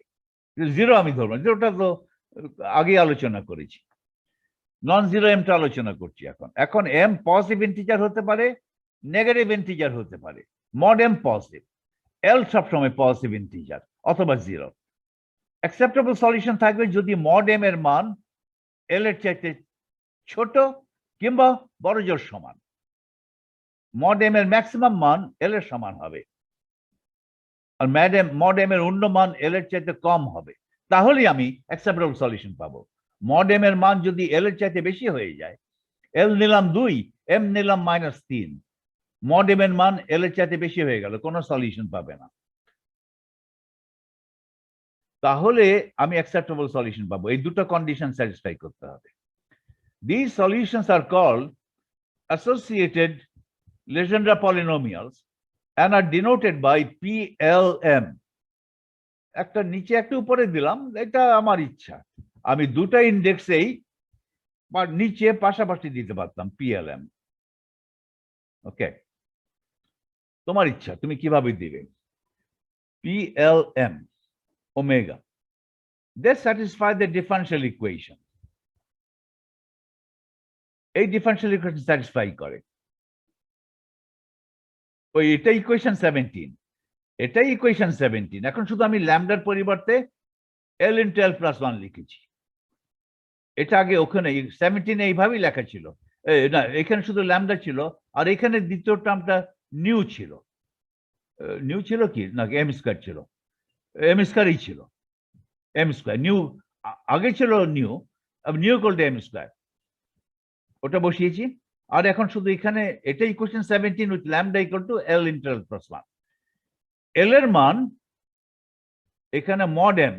জিরো আমি ধরবো, জিরোটা তো আগে আলোচনা করেছি, নন জিরো এমটা আলোচনা করছি এখন m পজিটিভ ইন্টিজার হতে পারে, নেগেটিভ ইন্টিজার হতে পারে, মড m পজিটিভ, l সবসময় পজিটিভ ইন্টিজার অথবা জিরো। অ্যাকসেপ্টেবল সলিউশন থাকবে যদি মড m এর মান l এর চাইতে ছোট কিংবা বড় জোর সমান, মড m এর ম্যাক্সিমাম মান l এর সমান হবে, আর মড m এর অন্য মান l এর চাইতে কম হবে, তাহলেই আমি অ্যাকসেপ্টেবল সলিউশন পাবো। মড m এর মান যদি l এর চাইতে বেশি হয়ে যায়, l নিলাম 2, m নিলাম -3, মড m এর মান l এর চাইতে বেশি হয়ে গেল, কোনো সলিউশন পাবে না, তাহলে আমি অ্যাকসেপ্টেবল সলিউশন পাবো। এই দুটো কন্ডিশন স্যাটিসফাই করতে হবে। These solutions are called associated Legendre polynomials and are denoted by PLM। একটা নিচে একটা উপরে দিলাম, এটা আমার ইচ্ছা, আমি দুটো ইন্ডেক্সেই বা নিচে পাশাপাশি দিতে পারতাম PLM। ওকে, তোমার ইচ্ছা তুমি কিভাবে দিবে। PLM omega, they satisfy the differential equation, এই ডিফারেনশিয়াল ইকুয়েশন স্যাটিসফাই করে। ওই এটা ইকুয়েশন 17, এটাই ইকুয়েশন 17। এখন শুধু আমি ল্যামডার পরিবর্তে l into l plus 1 লিখেছি, এটা আগে ওখানে 17 এইভাবেই লেখা ছিল, না এখানে শুধু ল্যামডা ছিল, আর এখানে দ্বিতীয় টার্মটা নিউ ছিল, নিউ ছিল কি না এম স্কয়ার ছিল, এম স্কয়ারই ছিল, এম স্কয়ার নিউ আগে ছিল nu, nu equal to M square, ওটা বসিয়েছি। আর এখন শুধু এখানে এটা equation 17 with lambda equal to l into l plus 1, l এর মান এখানে মড m,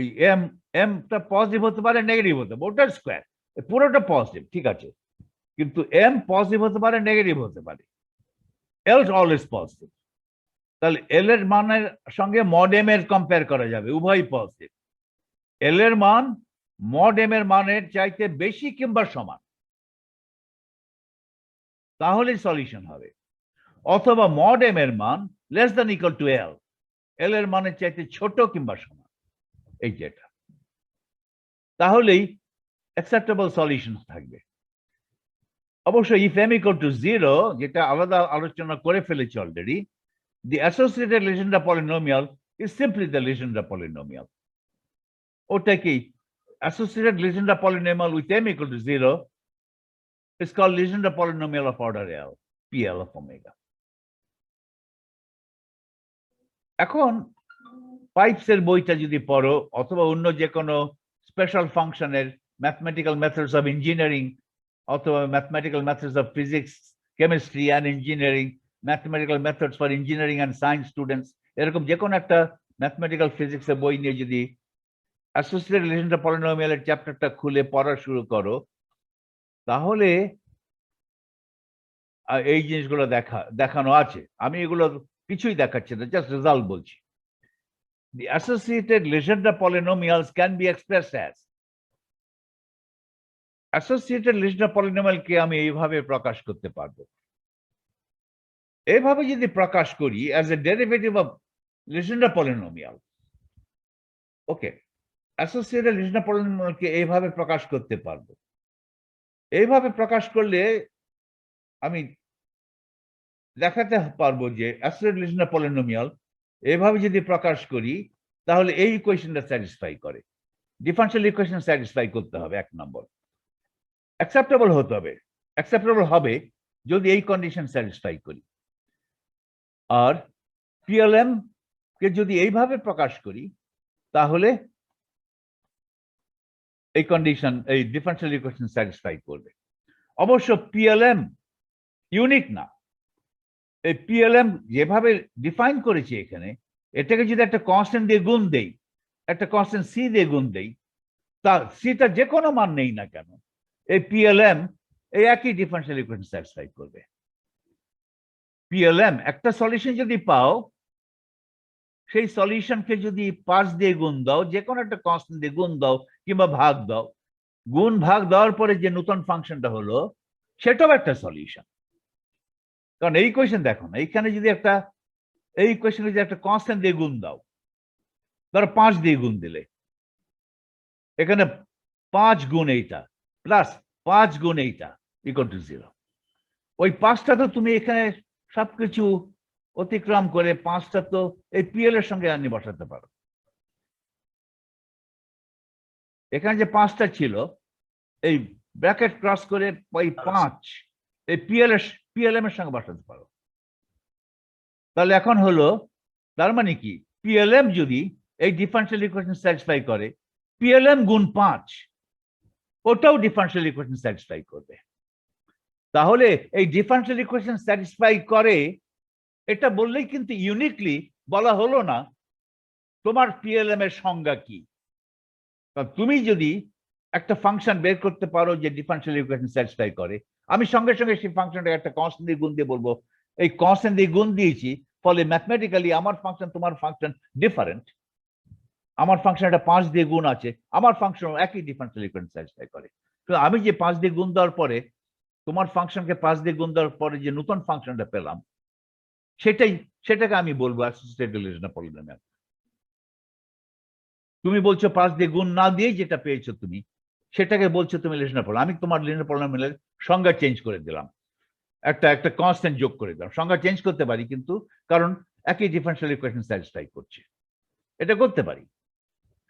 এই এমটা পজিটিভ হতে পারে, নেগেটিভ হতে পারে, ওটার স্কয়ার, পুরোটা পজিটিভ ঠিক আছে, কিন্তু m পজিটিভ হতে পারে, নেগেটিভ হতে পারে, l অলওয়েজ পজিটিভ, তাহলে l এর মানের সঙ্গে মড m এর কম্পেয়ার করা যাবে, উভয়ই পজিটিভ, l এর মান মড m এর মানের চাইতে বেশি কিংবা সমান, তাহলে সলিউশন হবে, অথবা মড m এর মান less than equal to l, l এর মানের চাইতে ছোট কিংবা সমান, এই যেটা, তাহলেই অ্যাকসেপ্টেবল সলিউশন থাকবে। অবশ্যই ইফ m ইকুয়াল টু 0, যেটা আলাদা আলোচনা করে ফেলেছি already, the associated Legendre polynomial is simply the Legendre polynomial। ওটা কি associated Legendre polynomial with m equal to 0 is called Legendre polynomial of order L, PL of omega। এখন pipes এর বইটা যদি পড়ো অথবা অন্য যে কোনো স্পেশাল ফাংশনের ম্যাথমেটিক্যাল মেথডস অফ ইঞ্জিনিয়ারিং অথবা mathematical methods of physics chemistry and engineering mathematical methods for engineering and science students এরকম যে কোনো একটা ম্যাথমেটিক্যাল ফিজিক্স এর বই নিয়ে যদি অ্যাসোসিয়েটেড রিলেশন অফ পলিনোমিয়ালের চ্যাপ্টারটা খুলে পড়া শুরু করো তাহলে এই জিনিসগুলো দেখানো আছে। আমি এগুলো কিছুই দেখাচ্ছি না, জাস্ট রেজাল্ট বলছি। The associated Legendre polynomials can be expressed as associated Legendre polynomial কে আমি এইভাবে প্রকাশ করতে পারবো। এইভাবে যদি প্রকাশ করি as a derivative of Legendre polynomial, okay, associated Legendre polynomial কে এইভাবে প্রকাশ করতে পারবো। এইভাবে প্রকাশ করলে আমি দেখাতে পারবো যে associated Legendre polynomial এইভাবে যদি প্রকাশ করি তাহলে এই ইকুয়েশনটা স্যাটিসফাই করে। ডিফারেনশিয়াল ইকুয়েশন স্যাটিসফাই করতে হবে, এক নম্বর। অ্যাকসেপ্টেবল হতে হবে, অ্যাকসেপ্টেবল হবে যদি এই কন্ডিশন স্যাটিসফাই করি। আর পিএলএম কে যদি এইভাবে প্রকাশ করি তাহলে এই কন্ডিশন, এই ডিফারেনশিয়াল ইকুয়েশন স্যাটিসফাই করবে। অবশ্য পিএলএম ইউনিক না। এই পিএলএম যেভাবে ডিফাইন করেছি এখানে, এটাকে যদি একটা কনস্ট্যান্ট দিয়ে গুণ দেই, একটা কনস্ট্যান্ট সি দিয়ে গুণ দেই, তা সিটা যে কোনো মান নেই না কেন, এই পিএলএম এই একই ডিফারেনশিয়াল ইকুয়েশন স্যাটিসফাই করবে। পিএলএম একটা সলিউশন যদি পাও, সেই সলিউশনকে যদি 5 দিয়ে গুণ দাও, যে কোনো একটা কনস্ট্যান্ট দিয়ে গুণ দাও কিংবা ভাগ দাও, গুণ ভাগ দেওয়ার পরে যে নতুন ফাংশনটা হলো সেটাও একটা সলিউশন। কারণ এই ইকুয়েশন দেখো না, এইখানে যদি একটা, এই ইকুয়েশনে যদি একটা কনস্ট্যান্ট দিয়ে গুণ দাও, ধরো 5 দিয়ে গুণ দিলে, এখানে 5 গুণ এইটা প্লাস 5 গুণ এইটা ইকুয়াল টু 0। ওই 5টা তো তুমি এখানে সবকিছু অতিক্রম করে 5টা তো এই পিএল এর সঙ্গে আনি বসাতে পারো। এখানে যে 5টা ছিল, এই ব্র্যাকেট ক্রস করে ওই 5 এই পিএলএম এর সঙ্গে বসাতে পারো। তাহলে এখন হলো, তার মানে কি, পিএলএম যদি এই ডিফারেনশিয়াল ইকুয়েশন স্যাটিসফাই করে, পিএলএম গুণ 5 ওটাও ডিফারেনশিয়াল ইকুয়েশন স্যাটিসফাই করবে। তাহলে এই ডিফারেনশিয়াল ইকুয়েশন স্যাটিসফাই করে এটা বললেই কিন্তু ইউনিকলি বলা হলো না তোমার পিএলএম এর সংজ্ঞা কি। তুমি যদি একটা ফাংশন বের করতে পারো যে ডিফারেনশিয়াল ইকুয়েশন স্যাটিসফাই করে, আমি সঙ্গে সঙ্গে সেই ফাংশনটাকে একটা কনস্ট্যান্ট দিয়ে গুণ দিয়ে বলবো এই কনস্ট্যান্ট দিয়ে গুণ দিয়েছি, ফলে ম্যাথমেটিক্যালি আমার ফাংশন তোমার ফাংশন ডিফারেন্ট। আমার ফাংশন একটা 5 দিয়ে গুণ আছে, আমার ফাংশন একই ডিফারেনশিয়াল ইকুয়েশন স্যাটিসফাই করে। তো আমি যে 5 দিয়ে গুণ দেওয়ার পরে তোমার ফাংশনকে 5 দিয়ে গুণ দেওয়ার পরে যে নতুন ফাংশনটা পেলাম, সেটাকে আমি বলবো অ্যাসোসিয়েটেড রিলেশন অফ পলিনোমিয়াল। তুমি বলছো 5 দিয়ে গুণ না দিয়ে যেটা পেয়েছো তুমি, সেটাকে বলছো তুমি রিলেশন অফ পলিনোমিয়াল। আমি তোমার রিলেশন অফ পলিনোমিয়ালের সংজ্ঞা চেঞ্জ করে দিলাম, একটা কনস্ট্যান্ট যোগ করে দিলাম। সংজ্ঞা চেঞ্জ করতে পারি কিন্তু, কারণ একই ডিফারেনশিয়াল ইকুয়েশন স্যাটিসফাই করছে, এটা করতে পারি।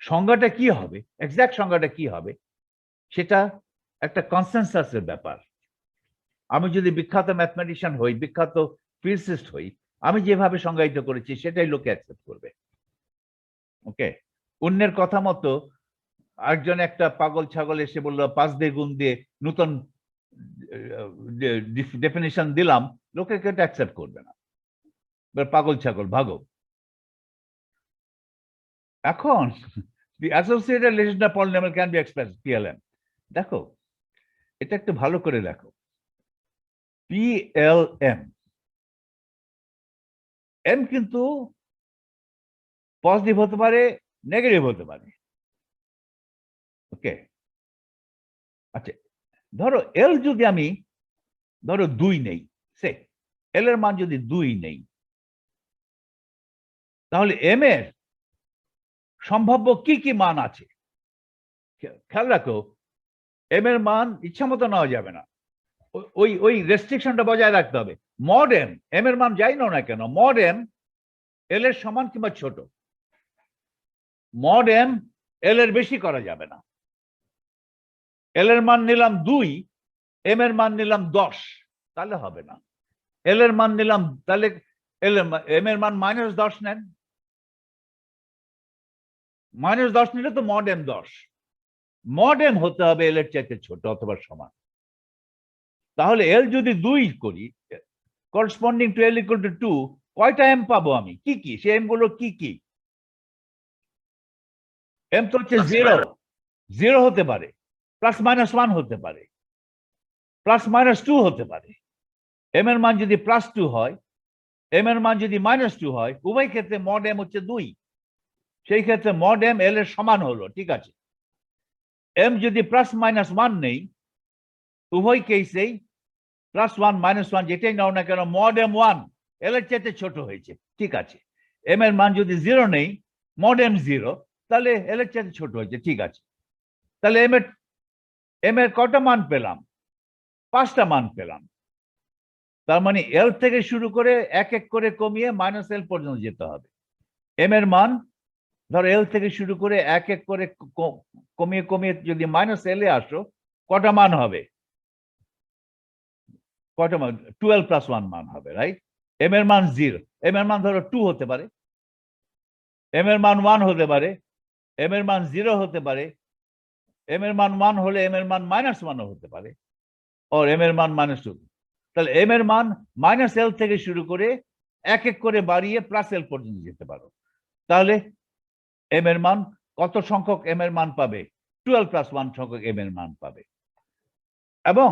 সংজ্ঞাটা কি হবে, এক্সাক্ট সংজ্ঞাটা কি হবে, সেটা একটা কনসেনসাসের ব্যাপার। আমি যদি বিখ্যাত ম্যাথমেটিশিয়ান হই, বিখ্যাত ফিজিসিস্ট হই, আমি যেভাবে সংজ্ঞায়িত করেছি সেটাই লোকে অ্যাকসেপ্ট করবে। ওকে, অন্যের কথা মতো একজন একটা পাগল ছাগল এসে বললো 5 দিয়ে গুণ দিয়ে নতুন ডেফিনিশন দিলাম, লোকে কেউ অ্যাকসেপ্ট করবে না, পাগল ছাগল ভাগো। এখন the associated relation of polynomial can be expressed PLM। দেখো এটা একটু ভালো করে দেখো, PLM এম কিন্তু পজিটিভ হতে পারে, নেগেটিভ হতে পারে। ওকে, আচ্ছা, ধরো এল যদি আমি ধরো 2 নেই, সে এল এর মান যদি 2 নেই, তাহলে এম এর সম্ভাব্য কি কি মান আছে খেয়াল রাখো। এম এর মান ইচ্ছা মতো নেওয়া যাবে না, ওই রেস্ট্রিকশনটা বজায় রাখতে হবে। মড এম, এম এর মান যাই না কেন, মড এম এল এর সমান কিংবা ছোট, মড এম এল এর বেশি করা যাবে না। এল এর মান নিলাম 2, এম এর মান নিলাম 10, তাহলে হবে না। এল এর মান নিলাম, তাহলে এম এর মান -10 নেন, -10 নিলে তো মড m 10, মড m হতে হবে এল এর চাইতে ছোট অথবা সমান। তাহলে এল যদি 2 করি, corresponding to L equal to 2, কয়টা এম পাবো আমি? কি কি সে এম গুলো কি কি? এম তো হচ্ছে 0 হতে পারে, +-1 হতে পারে, +-2 হতে পারে। এম এর মান যদি +2 হয়, এম এর মান যদি -2 হয়, উভয় ক্ষেত্রে মড এম হচ্ছে 2, সেই ক্ষেত্রে মড এম এল এর সমান হলো, ঠিক আছে। এম যদি +-1 নেই, উভয় কেসেই +1 -1 যেটাই নাও না কেন মড এম 1 এল এর চাইতে ছোট হয়েছে, ঠিক আছে। এম এর মান যদি 0 নেই, মড এম 0, তাহলে এল এর চাইতে ছোট হয়েছে, ঠিক আছে। তাহলে এম এর কটা মান পেলাম? 5টা মান পেলাম। তার মানে এল থেকে শুরু করে এক এক করে কমিয়ে -L পর্যন্ত যেতে হবে। এম এর মান ধর এল থেকে শুরু করে এক এক করে কমিয়ে কমিয়ে যদি -L এ আসো, কটা মান হবে? কটা মান? 12+1 মান হবে, রাইট? এম এর মান 0, এম এর মান ধরো 2 হতে পারে, এম এর মান 1 হতে পারে, এম এর মান 0 হতে পারে, এম এর মান 1 হলে এম এর মান -1 হতে পারে, আর এম এর মান -2। তাহলে এম এর মান -L থেকে শুরু করে এক এক করে বাড়িয়ে +L পর্যন্ত যেতে পারো। তাহলে এম এর মান কত সংখ্যক এম এর মান পাবে? 12+1 সংখ্যক এম এর মান পাবে। এবং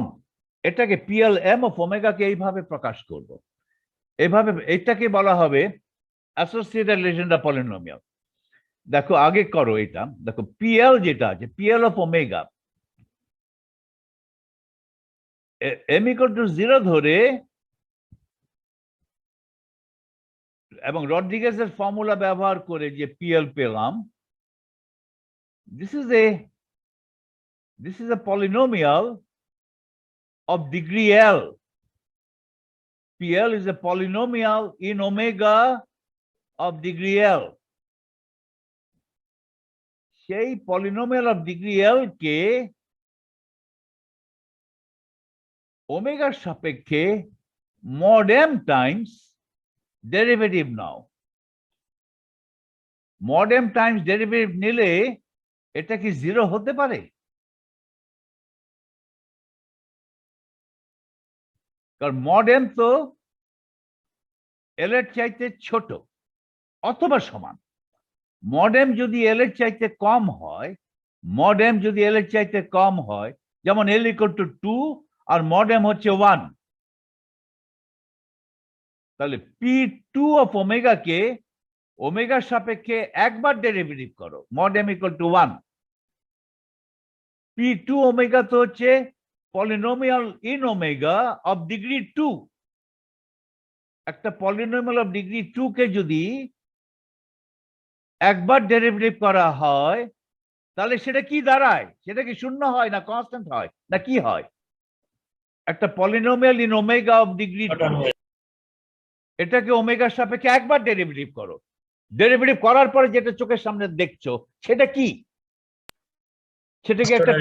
এটাকে PLM অফ ওমেগাকে এইভাবে প্রকাশ করব। এইভাবে এটাকে বলা হবে অ্যাসোসিয়েটেড লেজেন্ডার পলিনোমিয়াল। দেখো আগে করো এটা, দেখো PL যেটা আছে, PL অফ ওমেগা, m = 0 ধরে এবং রড্রিগেজের ফর্মুলা ব্যবহার করে যে PL পেলাম, this is a polynomial of degree L. PL is a polynomial in omega of degree L. সেই polynomial of degree L কে ওমেগার সাপেক্ষে mod m টাইমস ডেরিভেটিভ নাও। mod m টাইমস ডেরিভেটিভ নিলে এটা কি 0 হতে পারে? কারণ mod m তো এল এর চাইতে ছোট অথবা সমান। mod m যদি এল এর চাইতে কম হয়, mod m যদি এল এর চাইতে কম হয়, যেমন L = 2 আর mod m হচ্ছে 1, তাহলে P2 অফ ওমেগা কে ওমেগার সাপেক্ষে একবার ডেরিভেটিভ করো, mod m = 1। P2 ওমেগা তো হচ্ছে polynomial in omega of degree 2। একটা পলিনোমিয়াল অফ ডিগ্রি 2 কে যদি একবার ডেরিভেটিভ করা হয়, তাহলে সেটা কি দাঁড়ায়? সেটা কি শূন্য হয় না কনস্ট্যান্ট হয় না কি হয়? একটা polynomial in omega of degree 2, এটাকে ওমেগার সাপেক্ষে একবার ডেরিভেটিভ করো। ডেরিভেটিভ করার পরে যেটা চোখের সামনে দেখছো সেটা কি? সেটাকে একটা,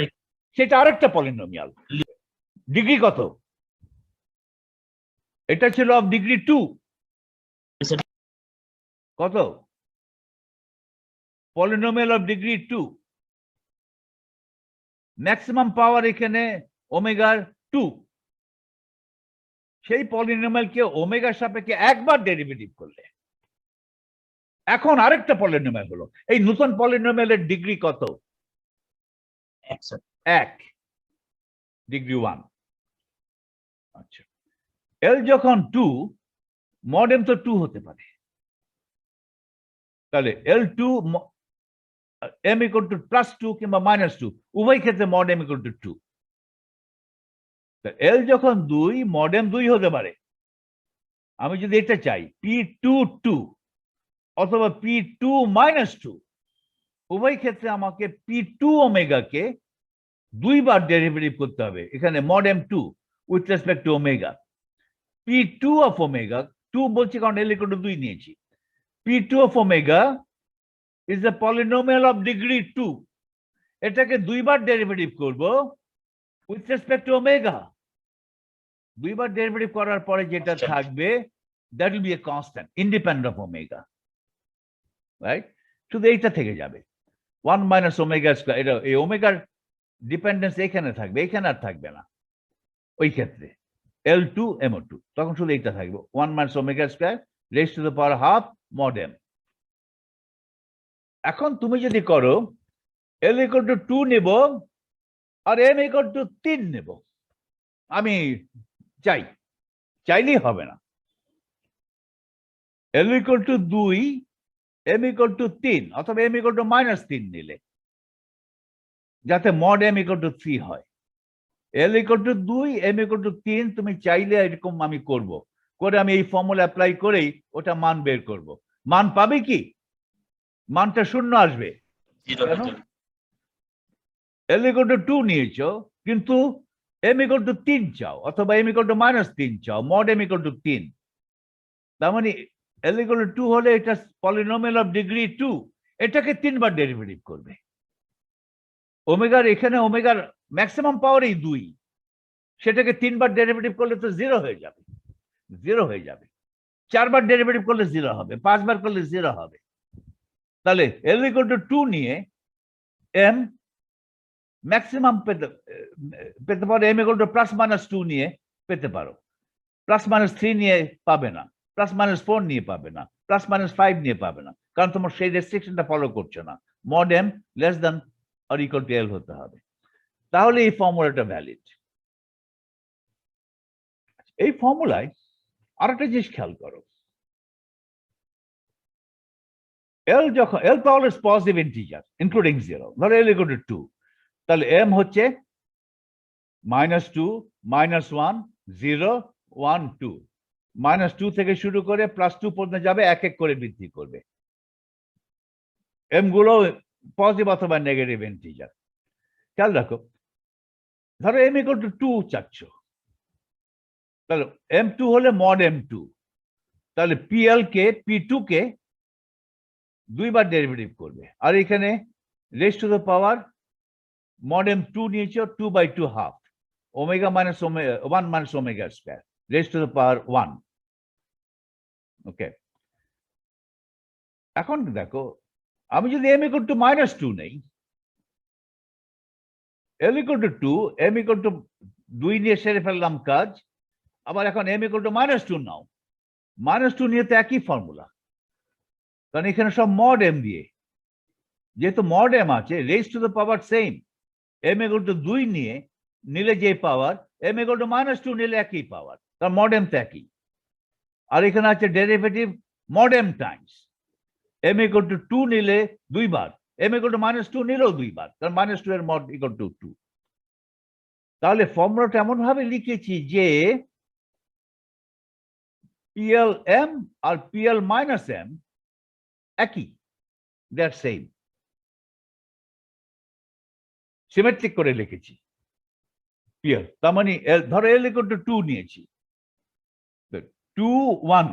সেটা আরেকটা পলিনোমিয়াল। ডিগ্রি কত? এটা ছিল অফ ডিগ্রি 2। কত? Polynomial of degree 2, maximum power এখানে ওমেগার 2। সেই পলিনোমিয়ালকে ওমেগার সাপেক্ষে একবার ডেরিভেটিভ করলে এখন আরেকটা পলিনোমিয়াল হলো। এই নতুন পলিনোমিয়ালের ডিগ্রি কত? 1, ডিগ্রি 1। আচ্ছা, এল যখন 2, mod m তো 2 হতে পারে, তাহলে L2 m = +2 কিংবা -2, উভয় ক্ষেত্রে mod m = 2। L যখন 2, mod m 2 হতে পারে। আমি যদি এটা চাই P2 2 অথবা P2 -2, উভয় ক্ষেত্রে আমাকে P2 ওমেগাকে 2 বার ডেরিভেটিভ করতে হবে। এখানে mod m 2 with respect two omega. P2 of omega, 2 বলছি কারণ L = 2 নিয়েছি। P2 of omega is a polynomial of degree 2, এটাকে 2 বার ডেরিভেটিভ করব with respect two omega. 2 bar derivative করার পরে যেটা থাকবে that will be a constant independent of omega, right? শুধু এইটা থেকে যাবে। 1 মাইনাস ওমেগা স্কয়ার, এটা এই ওমেগার ডিপেন্ডেন্স এখানে থাকবে, এখানে আর থাকবে না ওই ক্ষেত্রে L2 MO2, তখন শুধু এইটা থাকবে 1 minus omega square raised two the power half mod m। এখন তুমি যদি করো L ইকুয়াল টু 2 নেব আর m ইকুয়াল টু 3 নেব, আমি চাইলেই হবে না। L equal to 2, m equal two 3 অথবা m ইকুয়াল টু -3 নিলে, যাতে মড m ইকুয়াল টু 3 হয়। L equal to 2, m equal two 3 তুমি চাইলে এরকম আমি করব, করে আমি এই ফর্মুলা অ্যাপ্লাই করেই ওটা মান বের করব। মান পাবে কি? মানটা শূন্য আসবে। কেন? L ইকুয়াল টু 2 নিয়েছো, কিন্তু m ইকুয়াল টু 3 চাও অথবা m ইকুয়াল টু -3 চাও, মড m ইকুয়াল টু 3। তার মানে L ইকুয়াল টু 2 হলে এটা পলিনোমিয়াল অফ ডিগ্রি 2, এটাকে 3 বার ডেরিভেটিভ করবে। ওমেগার এখানে ওমেগার ম্যাক্সিমাম পাওয়ারই 2, সেটাকে 3 বার ডেরিভেটিভ করলে তো 0 হয়ে যাবে, 0 হয়ে যাবে। 4 বার ডেরিভেটিভ করলে 0 হবে, 5 বার করলে 0 হবে। তাহলে L ইকুয়াল টু 2 নিয়ে m ম্যাক্সিমাম পেতে পারো, m ইকুয়াল টু +-2 নিয়ে পেতে পারো, +-3 নিয়ে পাবে না, +-4 নিয়ে পাবে না, +-5 নিয়ে পাবে না, কারণ তোমার সেই রেস্ট্রিকশনটা ফলো করছো না। Mod m less than or equal to L হতে হবে, তাহলে এই ফর্মুলাটা ভ্যালিড। এই ফর্মুলায় আরেকটা জিনিস খেয়াল করো, L যখন L তো অলওয়েজ পজিটিভ ইন্টিজার ইনক্লুডিং 0, ধরো L ইকুয়াল টু 2, তাহলে m হচ্ছে -2, -1, 0, 1, 2, -2 থেকে শুরু করে +2 পর্যন্ত যাবে, এক এক করে বৃদ্ধি করবে। m গুলো পজিটিভ অথবা নেগেটিভ ইন্টিজার। খেয়াল রাখো, ধরো m ইকুয়াল টু 2 চাচ্ছ, তাহলে m2 হলে মড m2, তাহলে PL কে P2 কে 2 বার ডেরিভেটিভ করবে, আর এখানে raised two the power mod m2 নিয়েছো 2/2 half, omega minus 1 minus omega square raised two the পাওয়ার 1। ওকে, এখন দেখো, আমি যদি m ইকুয়াল টু -2 নেই, L equal to 2, m equal to 2 নিয়ে সেরে ফেললাম কাজ, আবার এখন m ইকুয়াল টু -2 নাও, -2 নিয়ে তো একই ফর্মুলা, কারণ এখানে সব মড m দিয়ে, যেহেতু মড m আছে raised two the power same, m equal to 2 নিয়ে নিলে যে পাওয়ার, m ইকুয়াল টু -2 নিলে একই পাওয়ার, কারণ মড m তো একই। আর এখানে আছে derivative mod m Times, m equal to 2 নিলে 2 বার, m ইকুয়াল টু -2 নিলেও 2 বার, কারণ -2 এর মড ইকুয়াল টু 2। তাহলে ফর্মুলাটা এমন ভাবে লিখেছি যে PLM আর PL-m একই, দে আর সেম, সিমেট্রিক করে লিখেছি PL। তার মানে ধরো L ইকুয়াল টু 2 নিয়েছি, 2, 1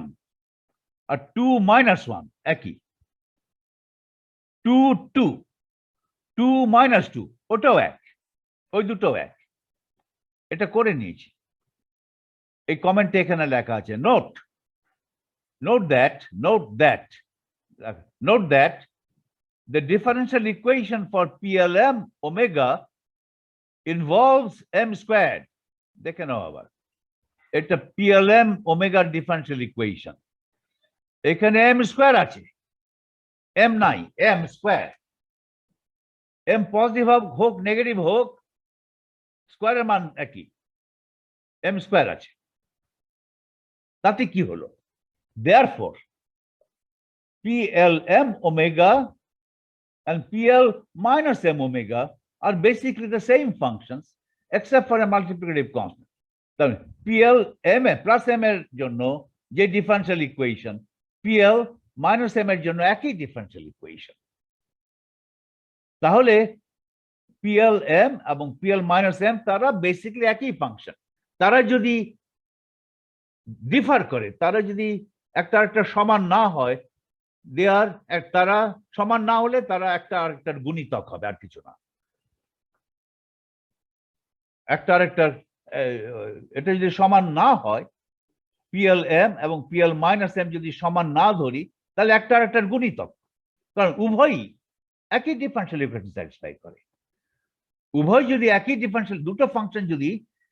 আর 2, -1 একই, 2, 2, 2, -2 ওটাও এক, ওই দুটো এক, এটা করে নিয়েছি। এই কমেন্টে এখানে লেখা আছে, note that the differential equation for PLM omega involves m squared। দেখে নাও আবার, এটা PLM omega differential equation, এখানে m স্কয়ার আছে, m নাই, m স্কয়ার, m পজিটিভ হোক নেগেটিভ হোক স্কয়ারের মান একই, m স্কয়ার আছে। তাতে কি হলো? Therefore PLM omega and PL-m omega are basically the same functions except for a multiplicative constant. তাহলে PL-m plus m এর জন্য যে ডিফারেনশিয়াল ইকুয়েশন, PL-m এর জন্য একই ডিফারেনশিয়াল ইকুয়েশন। তাহলে PLM এবং PL-m তারা বেসিক্যালি একই ফাংশন। তারা যদি ডিফার করে, তারা যদি একটা আরেকটা সমান না হয়, তারা সমান না হলে তারা একটা আরেকটার গুণিতক হবে, আর কিছু না। একটা আরেকটার এটা যদি সমান না হয়, PLM এবং PL-m যদি সমান না ধরি, তাহলে একটা আরেকটার গুণিতক, কারণ উভয়ই একই ডিফারেনশিয়াল ইকুয়েশন স্যাটিসফাই করে। উভয় যদি একই ডিফারেনশিয়াল, দুটো ফাংশন যদি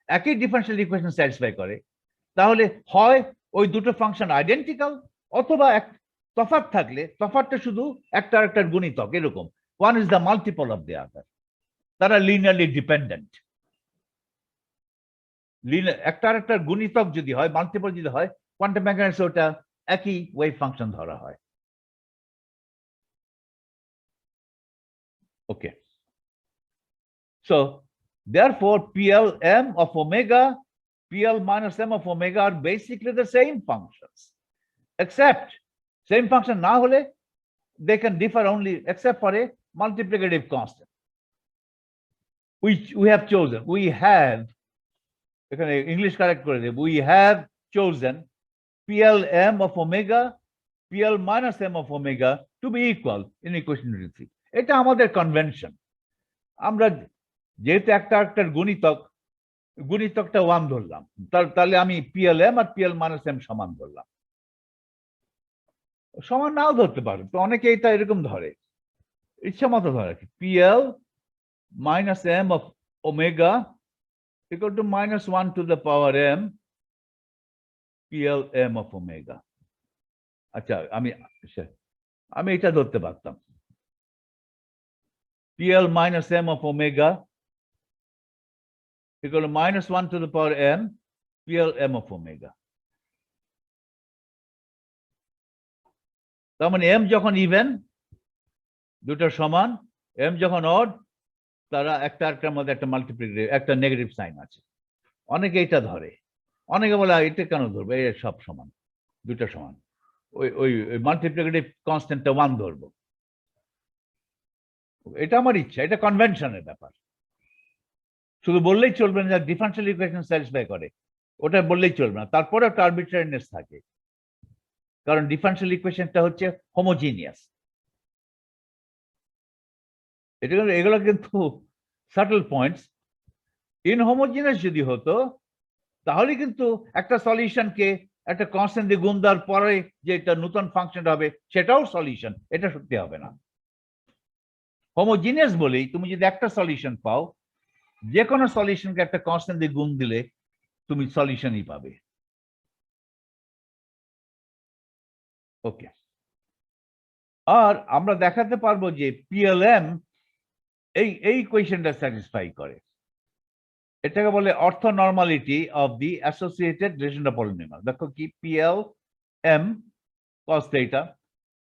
একই ডিফারেনশিয়াল ইকুয়েশন স্যাটিসফাই করে, তাহলে হয় ওই দুটো ফাংশন আইডেন্টিক্যাল, অথবা এক তফাৎ থাকলে তফাৎটা শুধু একটা আরেকটার গুণিতক, এরকম one is the multiple of the other. তারা লিনিয়ারলি ডিপেন্ডেন্ট। একটা আরেকটার গুণিতক যদি হয়, মাল্টিপল যদি হয়, কোয়ান্টাম মেকানিক্সে ওটা একই ওয়েভ ফাংশন ধরা হয়। Okay. So therefore PLM of omega, PL minus M of omega are basically the same functions, except same function na hole they can differ only except for a multiplicative constant, which we have chosen. We have, English correct kore deb, we have chosen PLM of omega, PL minus M of omega to be equal in equation 3. এটা আমাদের convention. আমরা যেহেতু একটা একটার গুণিতকটা 1 ধরলাম, তাহলে আমি PLM আর PL minus M সমান ধরলাম। সমান নাও ধরতে পারে, তো অনেকে এটা এরকম ধরে, ইচ্ছা মতো ধরে। PL minus M of omega equal to -1 to the power M PLM of omega। আচ্ছা, আমি এটা ধরতে পারতাম, PL minus M of omega equal to -1 to the power M PLM of omega। তার মানে M যখন ইভেন, দুটো সমান, M যখন অড, তারা একটা একটার মধ্যে একটা মাল্টিপ্লিকেটিভ, একটা নেগেটিভ সাইন আছে। অনেকে এটা ধরে, অনেকে বলে এটা কেন ধরবো, এই সব সমান, দুটো সমান, ওই মাল্টিপ্লিকেটিভ কনস্ট্যান্টটা 1 ধরবো। এটা আমার ইচ্ছা, এটা কনভেনশনের ব্যাপার। শুধু বললেই চলবে না ডিফারেনশিয়াল ইকুয়েশন স্যাটিসফাই করে, ওটা বললেই চলবে না, তারপরে একটা আরবিট্রারিনেস থাকে, কারণ ডিফারেনশিয়াল ইকুয়েশনটা হচ্ছে হোমোজিনিয়াস। এগুলো কিন্তু সাটল পয়েন্টস। ইনহোমোজিনিয়াস যদি হতো, তাহলে কিন্তু একটা সলিউশনকে একটা কনস্ট্যান্ট দিয়ে গুণ দেওয়ার পরে যে একটা নতুন ফাংশন হবে, সেটাও সলিউশন, এটা সত্যি হবে না। হোমোজিনিয়াস বলেই তুমি যদি একটা সলিউশন পাও, যে কোনো সলিউশনকে একটা কনস্ট্যান্ট দিয়ে গুণ দিলে তুমি সলিউশনই পাবে। ওকে, আর আমরা দেখাতে পারবো যে PLM এই কোয়েশনটা স্যাটিসফাই করে। এটাকে বলে orthonormality of the associated rational polynomial. দেখো কি, PLM cos θ,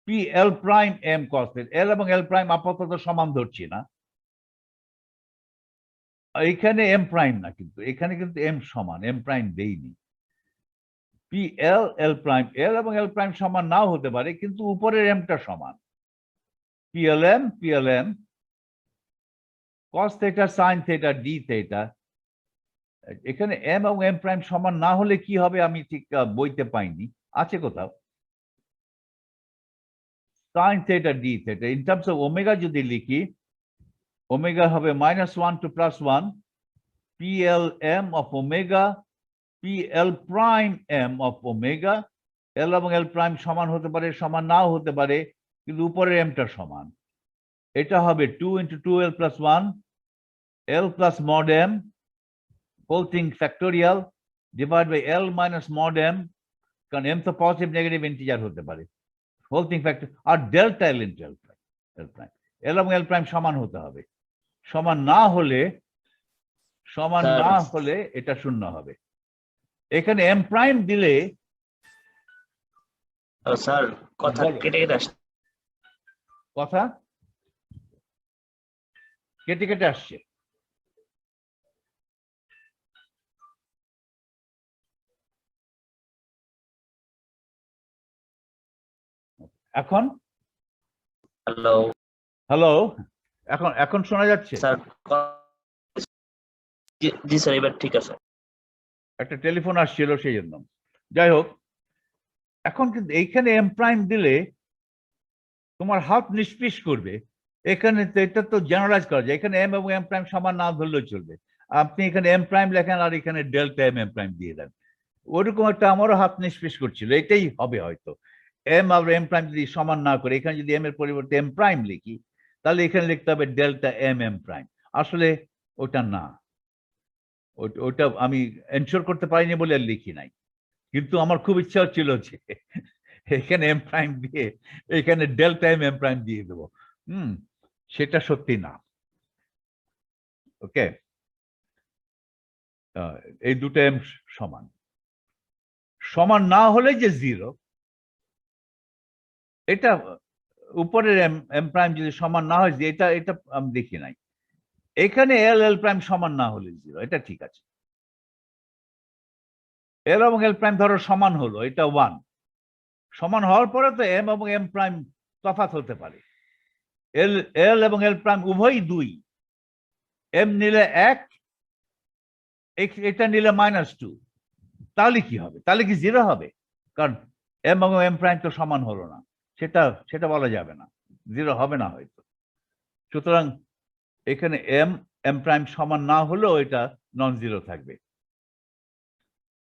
PL prime M cos θ, L এবং L প্রাইম আপাতত সমান ধরছি না, এইখানে M প্রাইম না, কিন্তু এখানে কিন্তু M সমান, M প্রাইম দেইনি। PL L প্রাইম, L এবং L প্রাইম সমান নাও হতে পারে, কিন্তু উপরের M টা সমান। PLM cos θ sin θ d θ। এখানে M এবং M প্রাইম সমান না হলে কি হবে আমি ঠিক বইতে পাইনি, আছে কোথাও। sin θ d θ, in terms of omega যদি লিখি, ওমেগা হবে -1 to +1 PLM of omega PL prime M of omega। L এবং L প্রাইম সমান হতে পারে, সমান নাও হতে পারে, কিন্তু উপরের M টা সমান। এটা হবে 2 × 2L + 1 L plus mod M whole thing factorial divided by L minus mod M, কারণ M তো পজিটিভ নেগেটিভ ইন্টিজার হতে পারে, হোল থিং ফ্যাক্টর, আর delta L into L prime. L এবং L প্রাইম সমান হতে হবে, সমান না হলে এটা শূন্য হবে। এখানে M প্রাইম দিলে স্যার কথা কেটে আসছে, কথা কেটে আসছে। এখন হ্যালো, এখন শোনা যাচ্ছে স্যার? জি স্যার, এবার ঠিক আছে। একটা টেলিফোন আসছিল সেই জন্য। যাই হোক, এখন কিন্তু এইখানে M প্রাইম দিলে তোমার হাত নিষ্পিস করবে। এখানে এটা তো জেনারেলাইজ করা যায়, এখানে M এবং M প্রাইম সমান না ধরলেও চলবে। আপনি এখানে M প্রাইম লেখেন আর এখানে ডেল্টা M প্রাইম দিয়ে দেন, ওরকম একটা আমারও হাত নিষ্পিস করছিল, এটাই হবে হয়তো। M আর M প্রাইম যদি সমান না করে, এখানে যদি M এর পরিবর্তে M প্রাইম লিখি, তাহলে এখানে লিখতে হবে ডেল্টা এম এম প্রাইম। আসলে ওটা না, ওটা আমি এনশোর করতে পারিনি বলে লিখি নাই, কিন্তু আমার খুব ইচ্ছা ছিল যে এখানে এম প্রাইম দিয়ে এখানে ডেল্টা এম এম প্রাইম দিয়ে দেবো। সেটা সত্যি না। ওকে, এই দুটো এম সমান সমান না হলে যে জিরো, এটা উপরের এম এম প্রাইম যদি সমান না হয়, এটা এটা আমি দেখি নাই। এখানে এল এল প্রাইম সমান না হলে জিরো, এটা ঠিক আছে। এল এবং এল প্রাইম ধরো সমান হলো, এটা 1, সমান হওয়ার পরে তো এম এবং এম প্রাইম তফাৎ হতে পারে। এল এল এবং এল প্রাইম উভয়ই 2, এম নিলে 1, এটা নিলে -2, তাহলে কি হবে? তাহলে কি জিরো হবে? কারণ এম এবং এম প্রাইম তো সমান হলো না, সেটা বলা যাবে না, জিরো হবে না হয়তো। সুতরাং এখানে এম এম প্রাইম সমান না হলেও এটা নন জিরো থাকবে।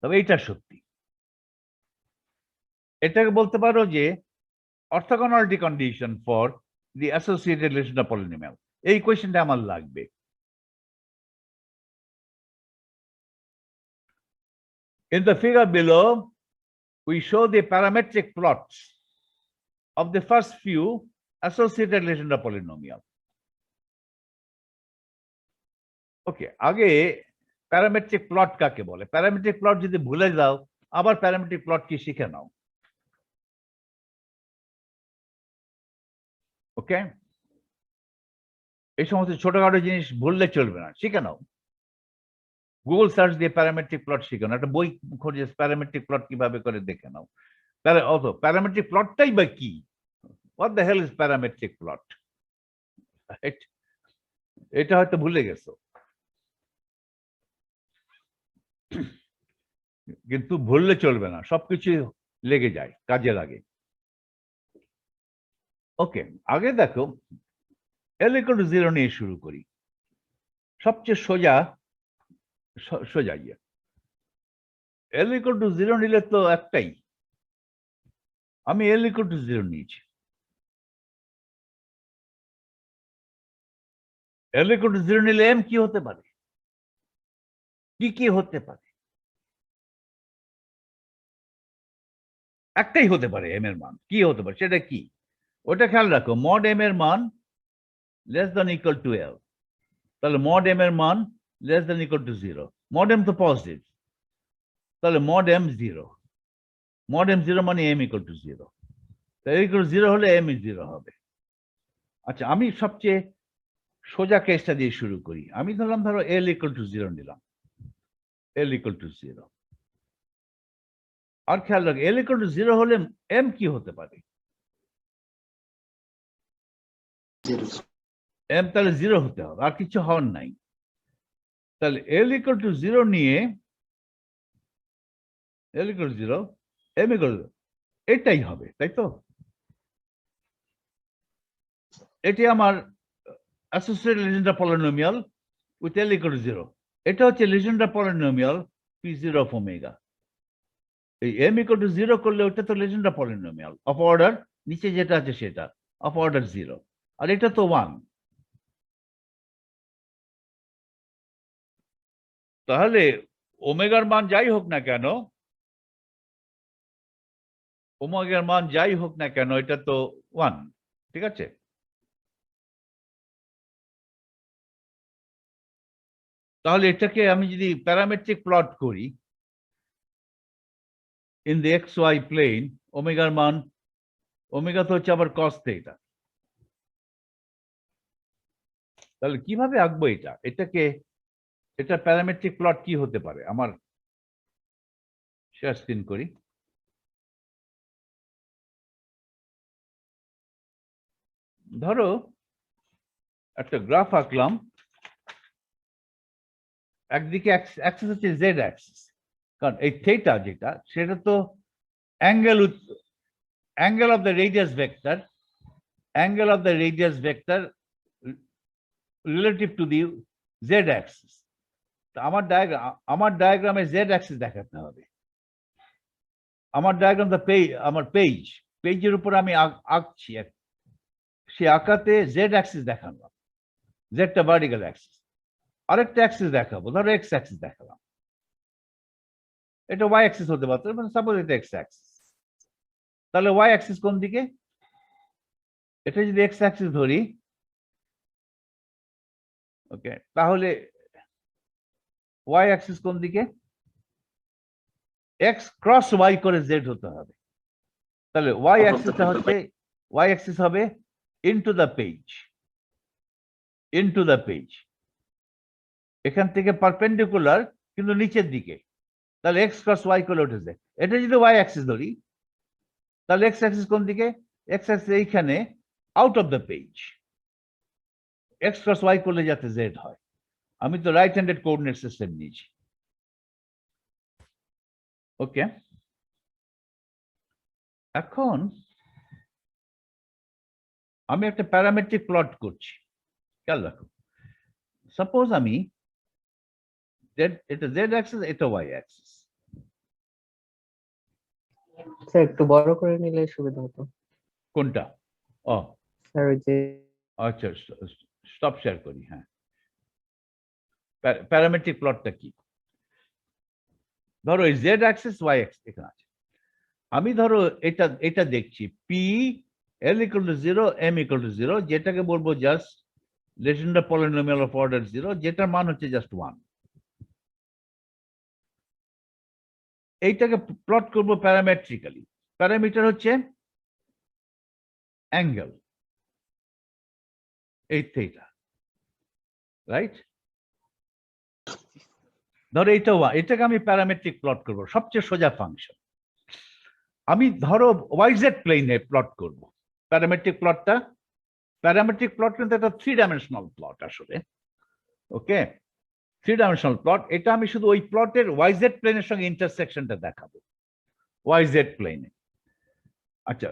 তবে এটা সত্যি, এটাকে বলতে পারো যে orthogonality condition for the associated relation of polynomial. এই কোয়েশ্চেনটা আমার লাগবে। In the figure below, we show the parametric plots of the first few associated relation of polynomial. ওকে, আগে প্যারামেট্রিক প্লট কাকে বলে? প্যারামেট্রিক প্লট যদি ভুলে যাও, আবার প্যারামেট্রিক প্লট কি শিখে নাও। ওকে, এই সমস্ত ছোটখাটো জিনিস ভুললে চলবে না, শিখে নাও। গুগল সার্চ দিয়ে প্যারামেট্রিক প্লট শিখে নাও, একটা বই খুঁজে প্যারামেট্রিক প্লট কিভাবে করে দেখে নাও। তাহলে অত প্যারামেট্রিক প্লটটাই বা কি? What the hell is parametric plot? এটা হয়তো ভুলে গেছো, কিন্তু ভুললে চলবে না, সবকিছু লেগে যায়, কাজে লাগে। ওকে, আগে দেখো এল ইকুয়াল টু 0 নিয়ে শুরু করি, সবচেয়ে সোজা ইয়ে। এল ইকুয়াল টু 0 নিলে তো একটাই, আমি এল ইকুয়াল টু 0 নিয়েছি। এল ইকুয়াল টু 0 নিলে এম কি হতে পারে? কি হতে পারে? একটাই হতে পারে এম এর মান। কি হতে পারে সেটা কি? ওটা খেয়াল রাখো, মড এম এর মান less than equal to L, তাহলে মড এম এর মান less than equal to 0। Mod M তো পজিটিভ, তাহলে মড এম 0, মড এম 0 মানে এম ইকুয়াল টু 0, তাই ইকুয়াল টু 0 হলে এম 0 হবে। আচ্ছা, আমি সবচেয়ে সোজা কেসটা দিয়ে শুরু করি। আমি ধরলাম, ধরো এল ইকুয়াল টু 0 নিলাম, এল ইকুয়াল টু 0। আর খেয়াল রাখো, এল ইকুয়াল টু 0 হলে এম কি হতে পারে? এম তাহলে 0 হতে হবে, আর কিছু হওয়ার নাই। তাহলে এল ইকুয়াল টু 0 নিয়ে L equal to 0, M equal to 0, এটাই হবে, তাই তো? এটি আমার associated relation of polynomial with L equal to 0। এটা হচ্ছে relation of polynomial P0 of omega. এই এম ইকুয়াল টু 0 করলে ওটা তো relation of polynomial of order, নিচে যেটা আছে সেটা অফ অর্ডার 0, আর এটা তো 1। তাহলে ওমেগার মান যাই হোক না কেন, ওমেগার মান যাই হোক না কেন, এটা তো 1, ঠিক আছে? তাহলে এটাকে আমি যদি প্যারামেট্রিক প্লট করি in the X Y plane, ওমেগার মান, ওমেগা তো হচ্ছে আবার কস থিটা। তাহলে কিভাবে আঁকবো এটা? এটা প্যারামেট্রিক প্লট কি হতে পারে? আমার শেয়ার স্ক্রিন করি। ধরো একটা গ্রাফ আঁকলাম, একদিকে অ্যাক্সিস হচ্ছে জেড অ্যাক্সিস, কারণ এই থিটা যেটা, সেটা তো angle of the radius vector, angle of the radius vector relative to the Z Axis. আমার ডায়াগ্রামে জেড অ্যাক্সিস দেখাতে হবে। আমার ডায়াগ্রাম আমার পেজের উপর আমি আঁকছি সে আঁকাতে জেড অ্যাক্সিস দেখালাম, জেডটা ভার্টিক্যাল অ্যাক্সিস, আরেকটা অ্যাক্সিস দেখাবো, ধরো এক্স অ্যাক্সিস দেখালাম, এটা ওয়াই অ্যাক্সিস হতে পারতো, মানে সাপোজ এটা এক্স অ্যাক্সিস, তাহলে ওয়াই অ্যাক্সিস কোন দিকে? এটা যদি এক্স অ্যাক্সিস ধরি, ওকে, তাহলে ওয়াই অ্যাক্সিস কোন দিকে? এক্স ক্রস ওয়াই করে জেড হতে হবে, তাহলে ওয়াই অ্যাক্সিসটা হচ্ছে, ওয়াই অ্যাক্সিস হবে into the page, into the page, এখান থেকে পারপেন্ডিকুলার কিন্তু নিচের দিকে, তাহলে এক্স ক্রস ওয়াই করে উঠেছে। এটা যদি ওয়াই অ্যাক্সিস ধরি, তাহলে এক্স অ্যাক্সিস কোন দিকে? এক্স অ্যাক্সিস এইখানে out of the page, X cross Y করলে যাতে জেড হয়। আমি তো রাইট হ্যান্ডেড কোঅর্ডিনেট সিস্টেম নিয়েছি, ওকে। এখন আমি একটা প্যারামেট্রিক প্লট করছি, খেয়াল রাখো। সাপোজ আমি এটা জেড অ্যাক্সিস, এটা ওয়াই অ্যাক্সিস। স্যার একটু বড় করে নিলে সুবিধা হতো। কোনটা? ও স্যার ওই যে আচ্ছা, স্টপ শেয়ার করি। হ্যাঁ, প্যারামেট্রিক প্লটটা কি? ধরো এই জেড অ্যাক্সিস, ওয়াই অ্যাক্সিস এখানে আছে। আমি ধরো এটা দেখছি P L equal to 0, M equal to 0, যেটাকে বলবো just Legendre polynomial of order 0, যেটার মান হচ্ছে জাস্ট 1। এইটাকে প্লট করব প্যারামেট্রিক্যালি। প্যারামিটার হচ্ছে অ্যাঙ্গেল, এই থিটা, রাইট? ধরো এইটা এটাকে আমি প্যারামেট্রিক প্লট করব, সবচেয়ে সোজা ফাংশন। আমি ধরো ওয়াইজেড প্লেনে প্লট করব প্যারামেট্রিক প্লটটা। প্যারামেট্রিক প্লট কিন্তু একটা 3 ডাইমেনশনাল প্লট আসলে, ওকে, 3 ডাইমেনশনাল প্লট। এটা আমি শুধু ওই প্লটের ওয়াইজেড প্লেনের সঙ্গে ইন্টারসেকশনটা দেখাবো, ওয়াইজেড প্লেনে। আচ্ছা,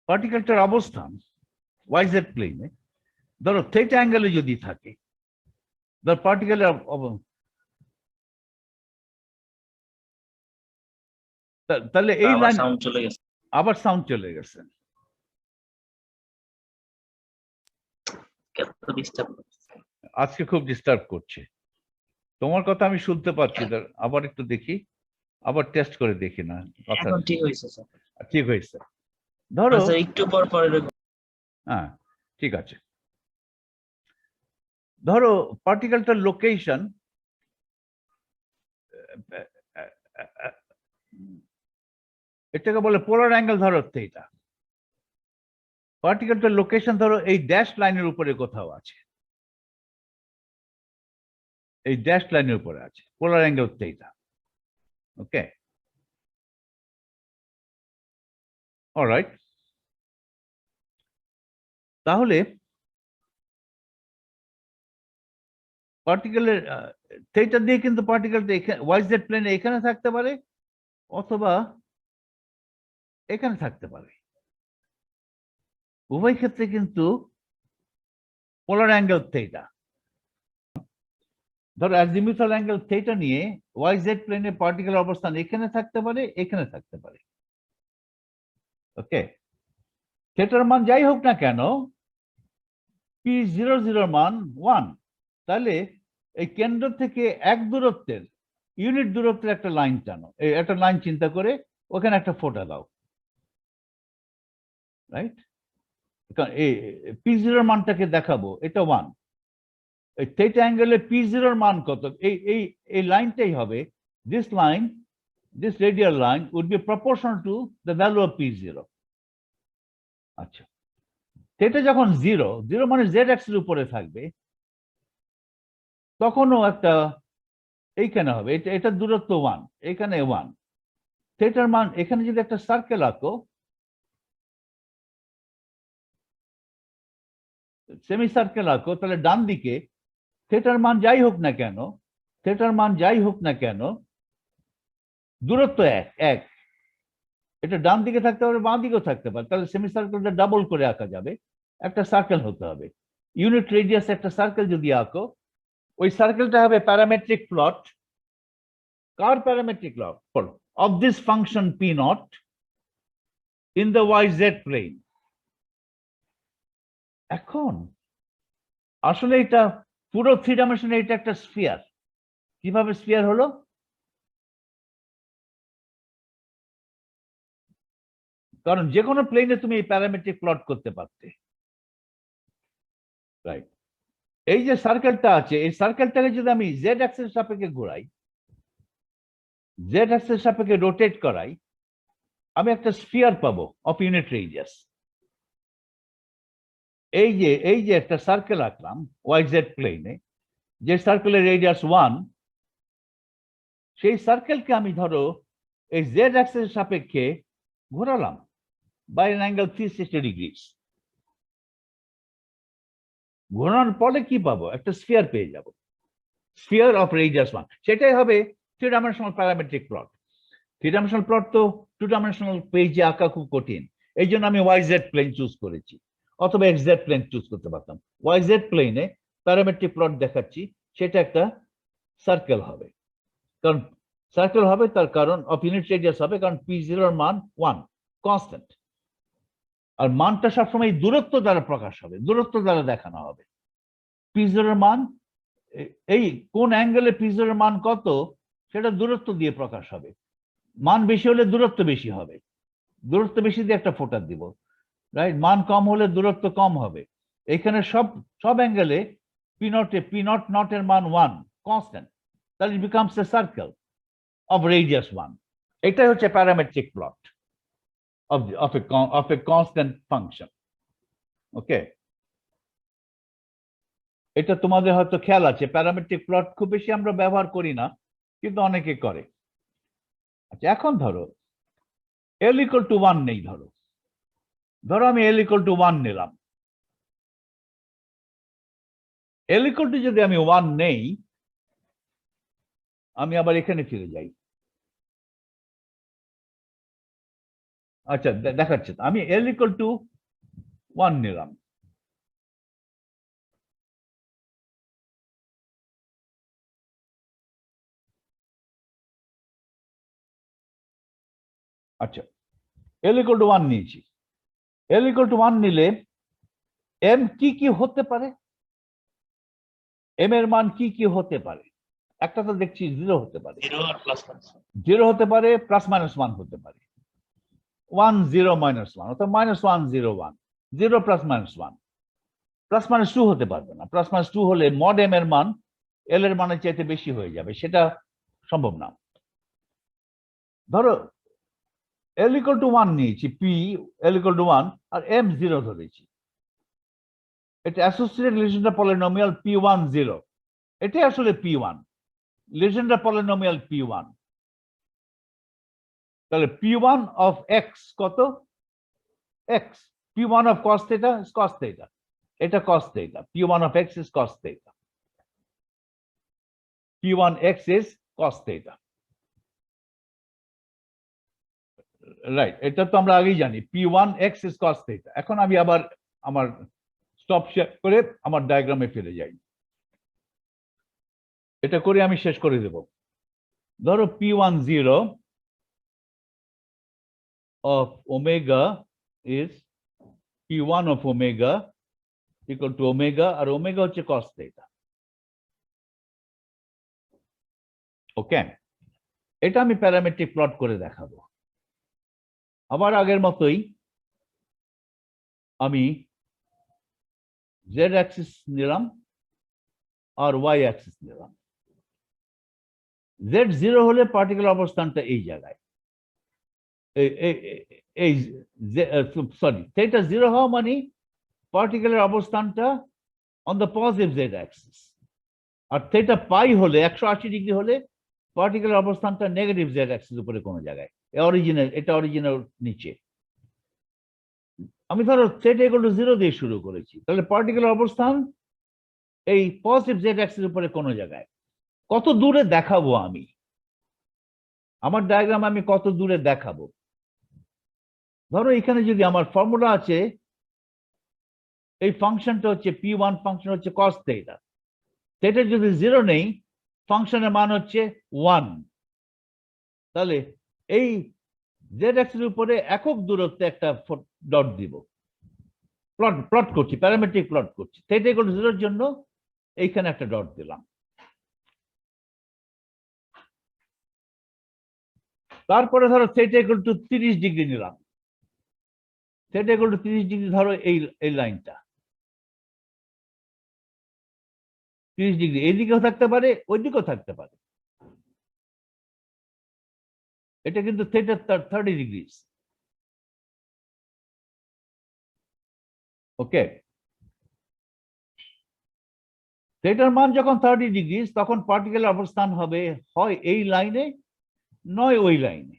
পার্টিকেলটার অবস্থান ওয়াইজেড প্লেনে, ধরো থিটা অ্যাঙ্গেলে যদি থাকে, ধর পার্টিকেলের তাহলে এই লাইন সাউন্ড চলে গেছে। আবার সাউন্ড চলে গেছে। আজকে খুব ডিস্টার্ব করছে, তোমার কথা আমি শুনতে পাচ্ছি। আবার একটু দেখি, আবার টেস্ট করে দেখি না কথা। এখন ঠিক হয়েছে স্যার, ঠিক হয়েছে। ধরো আচ্ছা একটু পর পরে হ্যাঁ, ঠিক আছে। ধরো পার্টিকেলটার লোকেশন, এটাকে বলে পোলার অ্যাঙ্গেল। ধরো এটা পার্টিকেলটার লোকেশন, ধরো এই ড্যাশ লাইনের উপরে কোথাও আছে, এই ড্যাশ লাইনের উপরে আছে, পোলার অ্যাঙ্গেল থিটা, ওকে, অলরাইট। তাহলে পার্টিকেলের থিটা দিয়ে কিন্তু পার্টিকেলটা এখানে ওয়াইজেড প্লেনে এখানে থাকতে পারে, অথবা এখানে থাকতে পারে। উভয় ক্ষেত্রে কিন্তু পোলার অ্যাঙ্গেল থিটা। ধরো অ্যাজিমুথাল অ্যাঙ্গেল থিটা নিয়ে ওয়াইজেড প্লেনে পার্টিকেলের অবস্থান এখানে থাকতে পারে, এখানে থাকতে পারে, ওকে। থিটার মান যাই হোক না কেন, p00 মান 1, তাহলে এই কেন্দ্র থেকে এক দূরত্বের, ইউনিট দূরত্বের একটা লাইন টানো, একটা লাইন চিন্তা করে ওখানে একটা ফোঁটা দাও, রাইট? এই p0 মানটাকে দেখাবো, এটা 1। এই থিটা অ্যাঙ্গেলে p0 মান কত? এই লাইনটাই হবে, this line, this radial line would be proportional to the value of p0. আচ্ছা, থিটা যখন 0 মানে z অ্যাক্সিস উপরে থাকবে, তখনও একটা এইখানে হবে, এটা দূরত্ব 1, এখানে 1। থিটার মান এখানে যদি একটা সার্কেল আঁকো, সেমি সার্কেল আঁকো, তাহলে ডান দিকে থিটার মান যাই হোক না কেন, থিটার মান যাই হোক না কেন, দূরত্ব 1। এটা ডান দিকে থাকতে পারে, বাঁ দিকেও থাকতে পারে, তাহলে সেমি সার্কেলটা ডাবল করে আঁকা যাবে, একটা সার্কেল হতে হবে। ইউনিট রেডিয়াস একটা সার্কেল যদি আঁকো, ওই সার্কেলটা হবে parametric plot, car parametric plot of this function p naught in the yz plane. এখন আসলে এটা পুরো 3 ডাইমেনশনে এটা একটা স্ফিয়ার। কিভাবে স্ফিয়ার হলো? কারণ যে কোনো প্লেনে তুমি এই প্যারামেট্রিক প্লট করতে পারতে, রাইট? এই যে সার্কেলটা আছে, এই সার্কেলটাকে যদি আমি জেড অ্যাক্সিস সাপেক্ষে ঘোরাই, জেড অ্যাক্সিস সাপেক্ষে রোটেট করাই, আমি একটা স্ফিয়ার পাবো অফ ইউনিট রেডিয়াস। এই যে একটা সার্কেল আঁকলাম ওয়াইজেড প্লেনে, যে সার্কেলের রেডিয়াস 1, সেই সার্কেলকে আমি ধরো এই জেড অ্যাক্সিস সাপেক্ষে ঘোরালাম বাই অ্যান অ্যাঙ্গেল 360 ডিগ্রিজ। ঘোরানোর পরে কি পাবো? একটা স্ফিয়ার পেয়ে যাব, স্ফিয়ার অফ রেডিয়াস 1। সেটাই হবে 3 dimensional parametric plot. 3 dimensional plot তো 2 ডাইমেনশনাল পেজে আঁকা খুব কঠিন, এই জন্য আমি ওয়াইজেড প্লেন চুজ করেছি, অথবা এক্সজেড প্লেন চুজ করতে পারতাম। ওয়াইজেড প্লেনে প্যারামেট্রিক প্লট দেখাচ্ছি, সেটা একটা সার্কেল হবে। কারণ সার্কেল হবে তার কারণ অফ ইউনিট রেডিয়াস হবে, কারণ p0 এর মান 1 কনস্ট্যান্ট, আর মানটা সবসময় দূরত্ব দ্বারা প্রকাশ হবে, দূরত্ব দ্বারা দেখানো হবে। p0 এর মান, এই কোন অ্যাঙ্গেলে p0 এর মান কত সেটা দূরত্ব দিয়ে প্রকাশ হবে। মান বেশি হলে দূরত্ব বেশি হবে, দূরত্ব বেশি দিয়ে একটা ফোঁটা দিব, রাইট? মান কম হলে দূরত্ব কম হবে। এখানে সব অ্যাঙ্গেলে p নট এর মান 1 কনস্ট্যান্ট, তাহলে it becomes a circle of radius 1। এটাই হচ্ছে parametric plot of a constant function. ওকে, এটা তোমাদের হয়তো খেয়াল আছে, প্যারামেট্রিক প্লট খুব বেশি আমরা ব্যবহার করি না, কিন্তু অনেকে করে। আচ্ছা, এখন ধরো l equal to 1 নেই, ধরো আমি l equal to 1 নিলাম। l equal to যদি আমি 1 নেই, আমি আবার এখানে ফিরে যাই। আচ্ছা, দেখাচ্ছে, আমি l equal to 1 নিলাম। আচ্ছা, l equal to 1 নিয়েছি। l equal to 1 নিলে m কি হতে পারে? m এর মান কি হতে পারে? একটা তো দেখছি 0 হতে পারে, 0 আর প্লাস 0 হতে পারে, প্লাস মাইনাস 1 হতে পারে, 1 0 মাইনাস 1 অর্থাৎ -1 0 1, 0 প্লাস মাইনাস 1। প্লাস মাইনাস 2 হতে পারবে না, প্লাস মাইনাস 2 হলে মড m এর মান l এর মানের চাইতে বেশি হয়ে যাবে, সেটা সম্ভব না। ধরো l equal to 1 নিয়েছি, l equal to 1 R m 0 ধরেছি। এটা অ্যাসোসিয়েটেড লিজেন্ডার পলিনোমিয়াল p1 0, এটাই আসলে p1, লিজেন্ডার পলিনোমিয়াল p1। তাহলে p1 of x কত? x। p1 of cos theta is cos theta, এটা cos theta, p1 of x is cos theta, p1x is cos theta, right? এটা তো আমরা আগেই জানি, p1x is cos theta। এখন আমি আবার আমার স্টপ শেয়ার করে আমার ডায়াগ্রামে ফিরে যাই, এটা করে আমি শেষ করে দেব। ধরো p1 0 of omega is p1 of omega equal to omega, R omega হচ্ছে cos theta। ওকে, এটা আমি প্যারামেট্রিক প্লট করে দেখাবো। আবার আগের মতোই আমি z অ্যাক্সিস নিলাম আর y অ্যাক্সিস নিলাম। z 0 হলে পার্টিকুলার অবস্থানটা এই জায়গায়, এই সরি, থিটা 0 হওয়া মানে পার্টিকুলার অবস্থানটা on the positive z axis, আর থিটা পাই হলে 180 ডিগ্রি হলে পার্টিকুলার অবস্থানটা নেগেটিভ z অ্যাক্সিস উপরে কোনো জায়গায়, এটা অরিজিনাল নিচে। আমি ধরো থিটা ইকুয়াল টু 0 দিয়ে শুরু করেছি, তাহলে পার্টিকুলার অবস্থান এই পজিটিভ z অ্যাক্সিস উপরে কোনো জায়গায়। কত দূরে দেখাবো আমি আমার ডায়াগ্রাম, আমি কত দূরে দেখাবো? ধরো এখানে যদি আমার ফর্মুলা আছে, এই ফাংশনটা হচ্ছে p1, ফাংশন হচ্ছে cos theta, থিটা যদি 0 নেই, ফাংশনের মান হচ্ছে 1, তাহলে এই জেড অ্যাক্সিসের উপরে একক দূরত্বে একটা ডট দিব, প্লট করছি, প্যারামেট্রিক প্লট করছি। থিটা ইকুয়াল টু 0 এর জন্য এইখানে একটা ডট দিলাম। তারপরে ধরো থিটা ইকুয়াল টু 30 ডিগ্রি নিলাম। থিটা ইকুয়াল টু 30 ডিগ্রি ধরো এই লাইনটা 30 ডিগ্রি, এইদিকেও থাকতে পারে ওইদিকেও থাকতে পারে। এটা কিন্তু থিটা 30 ডিগ্রি। ওকে, থিটার মান যখন 30 ডিগ্রি তখন পার্টিকেলের অবস্থান হবে হয় এই লাইনে নয় ওই লাইনে।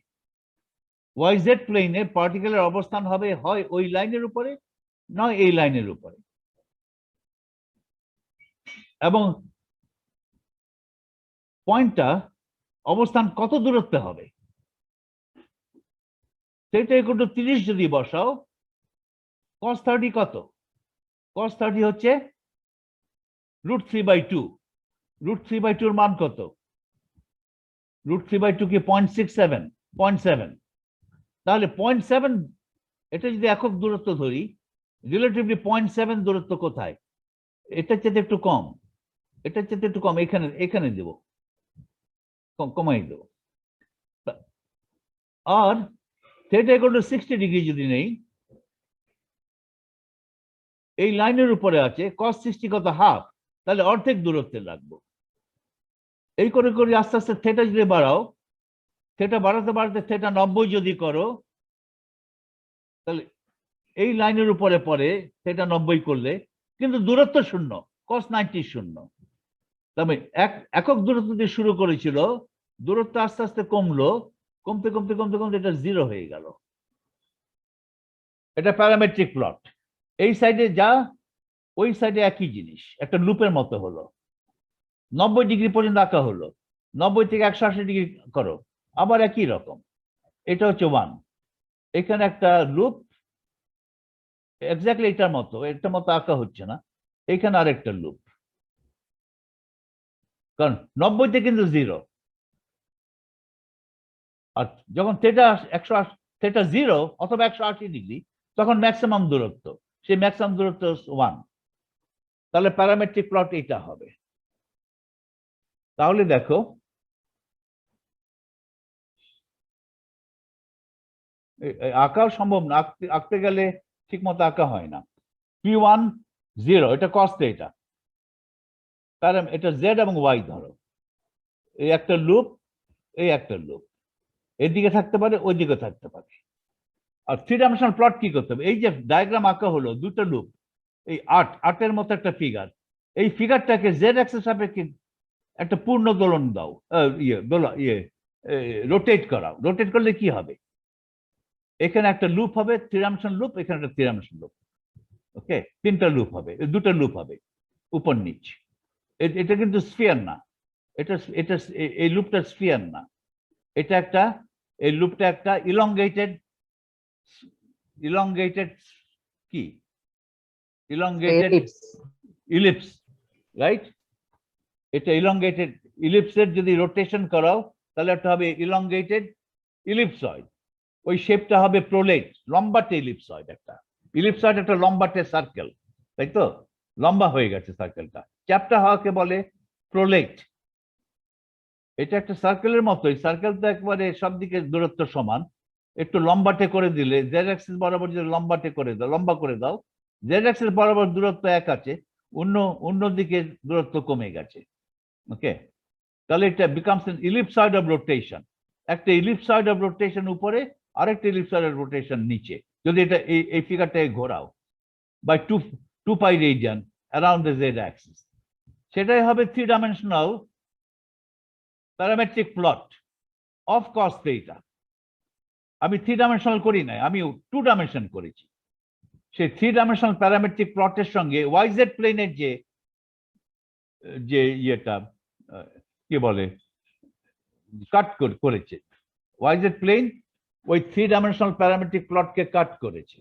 YZ প্লেনে পার্টিকেলের অবস্থান হবে হয় ওই লাইনের উপরে নয় এই লাইনের উপরে। এবং পয়েন্টটা অবস্থান কত দূরত্বে হবে? থিটা ইকুয়াল টু 30 যদি বসাও, cos 30 কত? cos 30 হচ্ছে √3/2। √3/2 এর মান কত? √3/2 কি 0.67? 0.7। তাহলে 0.7, এটা যদি একক দূরত্ব ধরি, রিলেটিভলি 0.7 দূরত্ব কোথায়? এটার চেয়ে একটু কম, এটার চেয়ে একটু কম, এখানে দেব, কমাই দেব। আর থিটা ইকুয়াল টু 60 ডিগ্রি যদি নেই, এই লাইনের উপরে আছে, cos 60 কত? হাফ। তাহলে অর্ধেক দূরত্বে রাখবো। এই করে করে আস্তে আস্তে থিটা যদি বাড়াও, থিটা বাড়াতে বাড়াতে থিটা 90 যদি করো, তাহলে এই লাইনের উপরে পরে থিটা 90 করলে কিন্তু দূরত্ব শূন্য, cos 90 শূন্য। তবে একক দূরত্ব দিয়ে শুরু করেছিল, দূরত্ব আস্তে আস্তে কমলো, কমতে কমতে কমতে কমতে এটা 0 হয়ে গেল। এটা প্যারামেট্রিক প্লট। এই সাইডে যা ওই সাইডে একই জিনিস, একটা লুপের মতো হলো। 90 ডিগ্রি পর্যন্ত আঁকা হলো, 90 থেকে 180 ডিগ্রি করো, আবার একই রকম। এটা হচ্ছে 1। এখানে একটা লুপ এক্স্যাক্টলি এটার মতো আঁকা হচ্ছে না, এখানে আরেকটা লুপ, কারণ 90 তে কিন্তু 0। আর যখন থিটা 0 অথবা 180 ডিগ্রি, তখন ম্যাক্সিমাম দূরত্ব, সেই ম্যাক্সিমাম দূরত্ব 1। তাহলে প্যারামেট্রিক প্লট এটা হবে। তাহলে দেখো আঁকাও সম্ভব না, আঁকতে গেলে ঠিক মতো আঁকা হয় না। P1 0, এটা cos থিটা, কারণ এটা Z এবং Y ধরো, এই একটা লুপ, এই একটা লুপ, এদিকে থাকতে পারে ওইদিকে থাকতে পারে। আর 3 ডাইমেনশনাল প্লট কি করতে হবে? এই যে ডায়াগ্রাম আঁকা হলো, দুটো লুপ, এই 8-8-এর মতো একটা ফিগার, এই ফিগারটাকে জেড অ্যাক্সিস সাপেক্ষে একটা পূর্ণ দোলন দাও, রোটেট করাও। রোটেট করলে কি হবে? এখানে একটা লুপ হবে 3 ডাইমেনশনাল লুপ, এখানে একটা 3 ডাইমেনশনাল লুপ। ওকে, 3টা লুপ হবে, 2টা লুপ হবে উপর নিচ। এটা কিন্তু স্ফিয়ার না, এটা এই লুপটা স্ফিয়ার না, এটা একটা, এই লুপটা একটা ইলংগেটেড কি, ইলংগেটেড ইলিপস, রাইট? এটা ইলংগেটেড ইলিপসের যদি রোটেশন করাও, তাহলে একটা হবে ইলংগেটেড ইলিপসয়েড। ওই শেপটা হবে প্রোলেট, লম্বাটে ইলিপসয়েড। একটা ইলিপসয়েড একটা লম্বাটে সার্কেল, তাই তো? লম্বা হয়ে গেছে সার্কেলটা, চ্যাপ্টা হওয়াকে বলে প্রোলেট। এটা একটা সার্কেলের মতো, এই সার্কেল তো একবারে সব দিকে দূরত্ব সমান, একটু লম্বাটে করে দিলে, জেড অ্যাক্সিস বরাবর যদি লম্বাটে করে দাও, লম্বা করে দাও, জেড অ্যাক্সিস বরাবর দূরত্ব এক আছে, অন্য দিকে দূরত্ব কমে গেছে। ওকে, তাহলে এটা বিকামস এন ইলিপসয়েড অফ রোটেশন। একটা ইলিপসয়েড অফ রোটেশন উপরে, আরেকটা ইলিপসয়েড অফ রোটেশন নিচে, যদি এটা এই ফিগারটাকে ঘোরাও by 2 pi radian around the Z axis, সেটাই হবে 3 dimensional parametric plot of cos theta. আমি 3 ডাইমেনশনাল করি নাই, আমি 2 ডাইমেনশন করেছি। সেই 3 ডাইমেনশনাল প্যারামেট্রিক প্লটের সঙ্গে YZ প্লেনের যে ইয়েটা কি বলে কাট করেছে, YZ প্লেন ওই 3 ডাইমেনশনাল প্যারামেট্রিক প্লটকে কাট করেছে।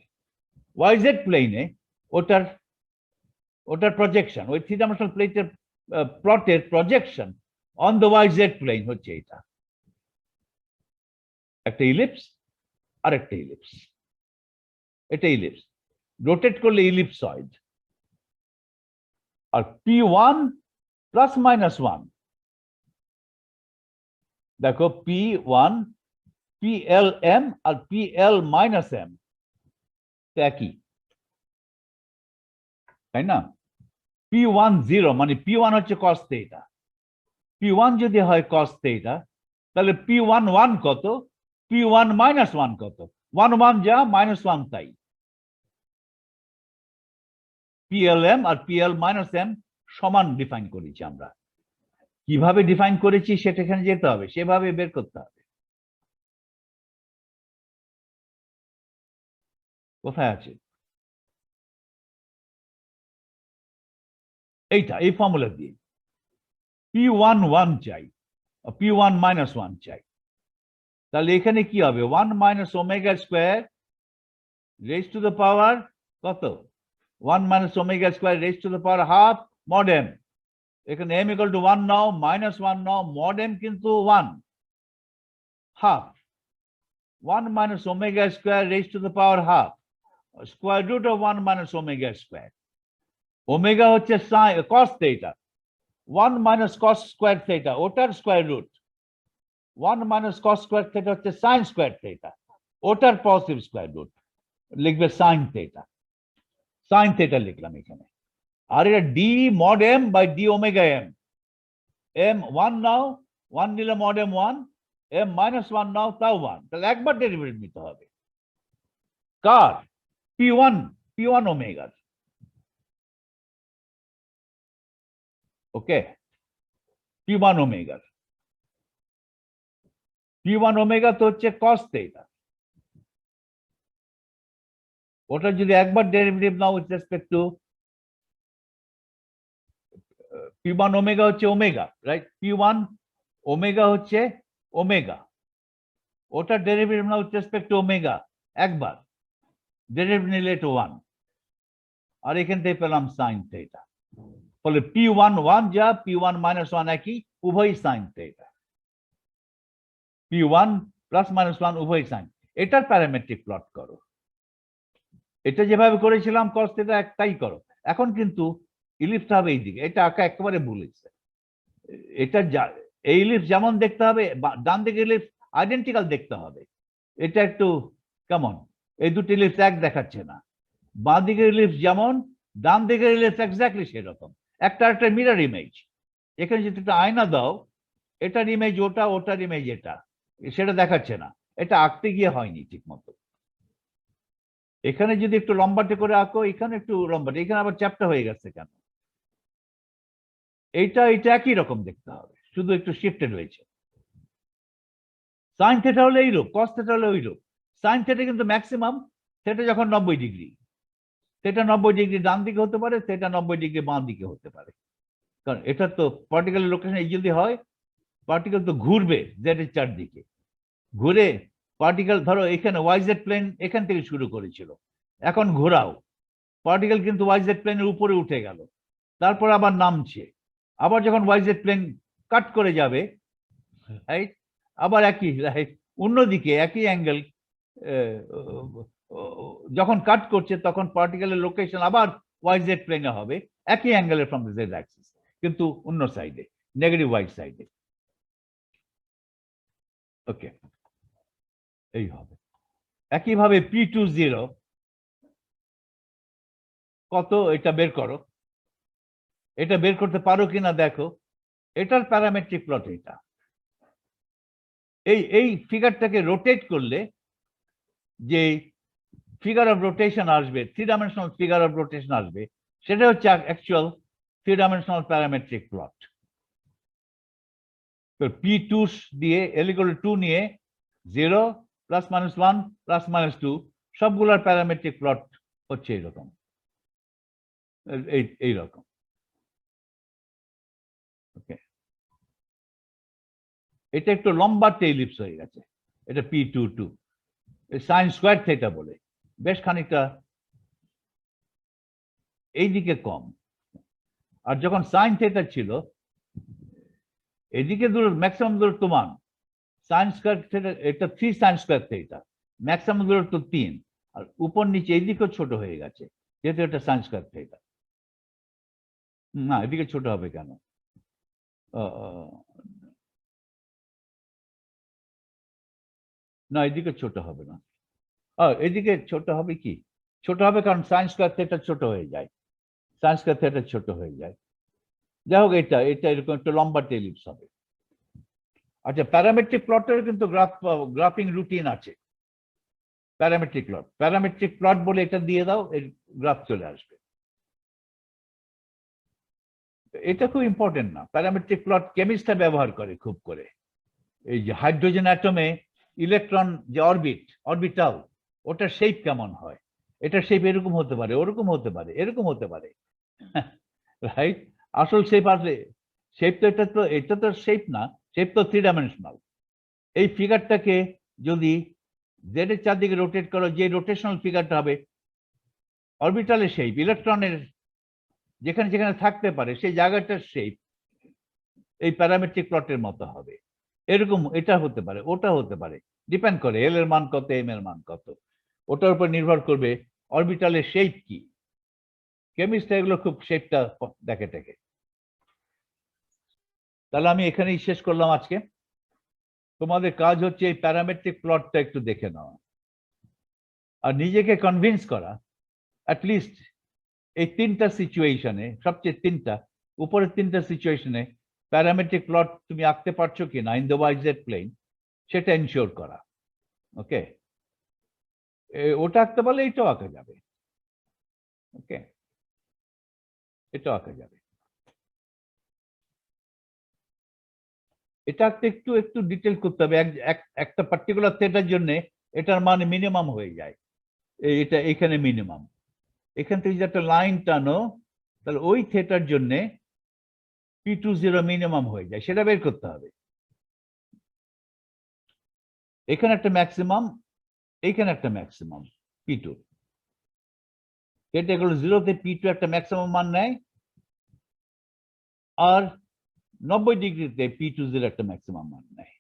YZ প্লেনে ওটার প্রজেকশন, ওই 3 ডাইমেনশনাল প্লটের projection on the YZ plane হচ্ছে এটা। একটা ইলিপস আর একটা ইলিপস, এটা ইলিপস, রোটেট করলে ইলিপসয়েড। আর P1 প্লাস মাইনাস 1, দেখো P1 PLM আর PL মাইনাস M একই, তাই না? P1 0 মানে P1 হচ্ছে cos theta, P1 যদি হয় cos theta তাহলে P1 1 কত, P1 মাইনাস 1 কত, 1 1 যা মাইনাস 1 তাই। PLM আর PL মাইনাস M সমান ডিফাইন করেছি আমরা, কিভাবে ডিফাইন করেছি সেটা এখানে যেতে হবে, সেভাবে বের করতে হবে। কোথায় আছে এইটা, এই ফর্মুলা দিয়ে P1 1 চাই, P1 মাইনাস 1 চাই, তাহলে এখানে কি হবে 1 minus omega square raise to the power কত, 1 minus omega square raise to the power half mod m, এখানে m equal to 1 now minus 1 now, mod m কিন্তু 1 half, 1 minus omega square raise to the power half square root of 1 minus omega square, omega হচ্ছে cos theta, 1 minus cos square theta ওটার square root, 1 minus cos square theta হচ্ছে sin square theta ওটার positive square root, লিখবে sin theta লিখলাম এখানে। আর এটা d mod m by d omega m, m 1 now 1 নিলে mod m 1, m মাইনাস 1 now তাও 1, তাহলে একবার ডেরিভেটিভ নিতে হবে কার, P1 ওমেগার, ওকে P1 ওমেগার, P1 ওমেগা তো হচ্ছে cos theta, ওটা যদি একবার derivative now with respect two P1 omega হচ্ছে ওমেগা, রাইট, P1 ওমেগা হচ্ছে ওমেগা, ওটা derivative now with respect two omega, একবার ডেরিভেটিভ নিলে এটা 1, আর এখান থেকে পেলাম sin theta, ফলে P1 1 যা P1 মাইনাস 1 একই, উভয় sin theta, P1 plus minus 1 উভয় sin, এটার প্যারামেট্রিক প্লট করো, এটা যেভাবে করেছিলাম cos theta একটাই করো, এখন কিন্তু ইলিপস হবে এইদিকে, এটা আঁকা একেবারে ভুলেছে, এটা এই ইলিপস যেমন দেখতে হবে ডান দিকে ইলিপস আইডেন্টিক্যাল দেখতে হবে, এটা একটু কেমন, এই দুটি ইলিপস এক দেখাচ্ছে না, বাঁ দিকের ইলিপস যেমন ডান দিকের ইলিপস এক্স্যাক্টলি সেরকম, একটা একটা মিরর ইমেজ, এখানে যদি একটা আয়না দাও এটার ইমেজ ওটা, ওটার ইমেজ এটা, সেটা দেখাচ্ছে না, এটা আঁকতে গিয়ে হয়নি ঠিক মতো। এখানে যদি একটু লম্বাটে করে আঁকো, এখানে একটু লম্বাটে, এখানে আবার চ্যাপ্টা হয়ে গেছে কেন, এটা একই রকম দেখতে হবে, শুধু একটু শিফটেড হয়েছে। সাইন থিটা হলে এইরূপ, কস থিটা হলে ওইরূপ, সাইন থিটা কিন্তু ম্যাক্সিমাম, সেটা যখন 90 ডিগ্রি, সেটা 90 ডিগ্রি ডান দিকে হতে পারে, সেটা 90 ডিগ্রি বাঁ দিকে হতে পারে, কারণ এটা তো পার্টিকেলের লোকেশন এই যদি হয়, পার্টিকেল তো ঘুরবে জেড এর চারদিকে, ঘুরে পার্টিকেল ধরো এখানে ওয়াইজেড প্লেন এখান থেকে শুরু করেছিল, এখন ঘোরাও, পার্টিকেল কিন্তু ওয়াইজেড প্লেনের উপরে উঠে গেল, তারপর আবার নামছে, আবার যখন ওয়াইজেড প্লেন কাট করে যাবে, রাইট, আবার একই অন্যদিকে একই অ্যাঙ্গেল যখন কাট করছে তখন পার্টিকেলের লোকেশন আবার ওয়াইজেড প্লেনে হবে, একই অ্যাঙ্গেলের ফ্রম দ্য জেড অ্যাক্সিস, কিন্তু অন্য সাইডে, নেগেটিভ ওয়াইড সাইডে, ওকে এই হবে। একইভাবে P20 কত, এটা বের করো, এটা বের করতে পারো কিনা দেখো, এটার প্যারামেট্রিক প্লট এটা, এই ফিগারটাকে রোটেট করলে যে ফিগার অফ রোটেশন আসবে, 3 ডাইমেনশনাল ফিগার অফ রোটেশন আসবে, সেটা হচ্ছে অ্যাকচুয়াল 3 ডাইমেনশনাল প্যারামেট্রিক প্লট। তো P2 দিয়ে L = 2 নিয়ে 0 প্লাস মাইনাস 1 প্লাস মাইনাস 2 সবগুলোর প্যারামেট্রিক প্লট হচ্ছে এইরকম, এইরকম, ওকে। এটা একটু লম্বা ইলিপস হয়ে গেছে, এটা P22 সাইন স্কোয়ার থিটা বলে, বেশ খানিকটা এইদিকে কম, আর যখন সাইন থিটা ছিল এদিকে দূর ম্যাক্সিমাম দূরত্ব মান, সাইন স্কয়ার থিটা, এটা 3 সাইন স্কয়ার থিটা, ম্যাক্সিমাম গুলো তো 3, আর উপর নিচে এইদিকেও ছোট হয়ে গেছে যেহেতু এটা সাইন স্কয়ার থিটা। না, এদিকে ছোট হবে কেন? না, এদিকে ছোট হবে না। এদিকে ছোট হবে কি? ছোট হবে কারণ সাইন স্কয়ার থিটা ছোট হয়ে যায়, সাইন স্কয়ার থিটা ছোট হয়ে যায়। যাই হোক, এটা এরকম একটা লম্বা টেলিপস হবে। আচ্ছা, প্যারামেট্রিক প্লটের কিন্তু গ্রাফিং রুটিন আছে। প্যারামেট্রিক প্লট বলে এটা দিয়ে দাও, এর গ্রাফ চলে আসবে। এটা খুব ইম্পর্টেন্ট না, প্যারামেট্রিক প্লট কেমিস্টরা ব্যবহার করে খুব করে। এই যে হাইড্রোজেন অ্যাটমে ইলেকট্রন যে অরবিটাল, ওটার শেপ কেমন হয়, এটার শেপ এরকম হতে পারে, ওরকম হতে পারে, এরকম হতে পারে, রাইট? আসল শেপ আসলে শেপ তো এটা তো শেপ না, শেপ তো 3 ডাইমেনশনাল। এই ফিগারটাকে যদি জেড এর চারদিকে রোটেট করো, যে রোটেশনাল ফিগারটা হবে অরবিটালের শেপ, ইলেকট্রনের যেখানে যেখানে থাকতে পারে সেই জায়গাটার শেপ এই প্যারামেট্রিক প্লটের মতো হবে। এরকম এটা হতে পারে, ওটা হতে পারে, ডিপেন্ড করে এল এর মান কত, এম এর মান কত, ওটার উপর নির্ভর করবে অরবিটালের শেপ কি। কেমিস্ট্রি এগুলো খুব শেপটা দেখে টেকে। তাহলে আমি এখানেই শেষ করলাম আজকে। তোমাদের কাজ হচ্ছে এই প্যারামেট্রিক প্লটটা একটু দেখে নেওয়া আর নিজেকে কনভিন্স করা, অ্যাটলিস্ট এই 3টা সিচুয়েশনে, সবচেয়ে 3টা উপরের 3টা সিচুয়েশনে প্যারামেট্রিক প্লট তুমি আঁকতে পারছো কিনা in the Y Z plane, সেটা এনশিওর করা। ওকে, ওটা আঁকতে পারলে এটাও আঁকা যাবে। ওকে, এটাও আঁকা যাবে। এটা আঁকতে একটু একটু ডিটেল করতে হবে, একটা পার্টিকুলার থিটার জন্য এটার মান মিনিমাম হয়ে যায়, এটা এখানে মিনিমাম। এখান থেকে যদি একটা লাইন টানো তাহলে ওই থিটার জন্য P20 মিনিমাম হয়ে যায়, সেটা বের করতে হবে। এখানে একটা ম্যাক্সিমাম, এইখানে একটা ম্যাক্সিমাম P2, এটা এগুলো 0তে P2 একটা ম্যাক্সিমাম মান নেয়, আর 90 ডিগ্রিতে P20 একটা ম্যাক্সিমাম মান নেয়।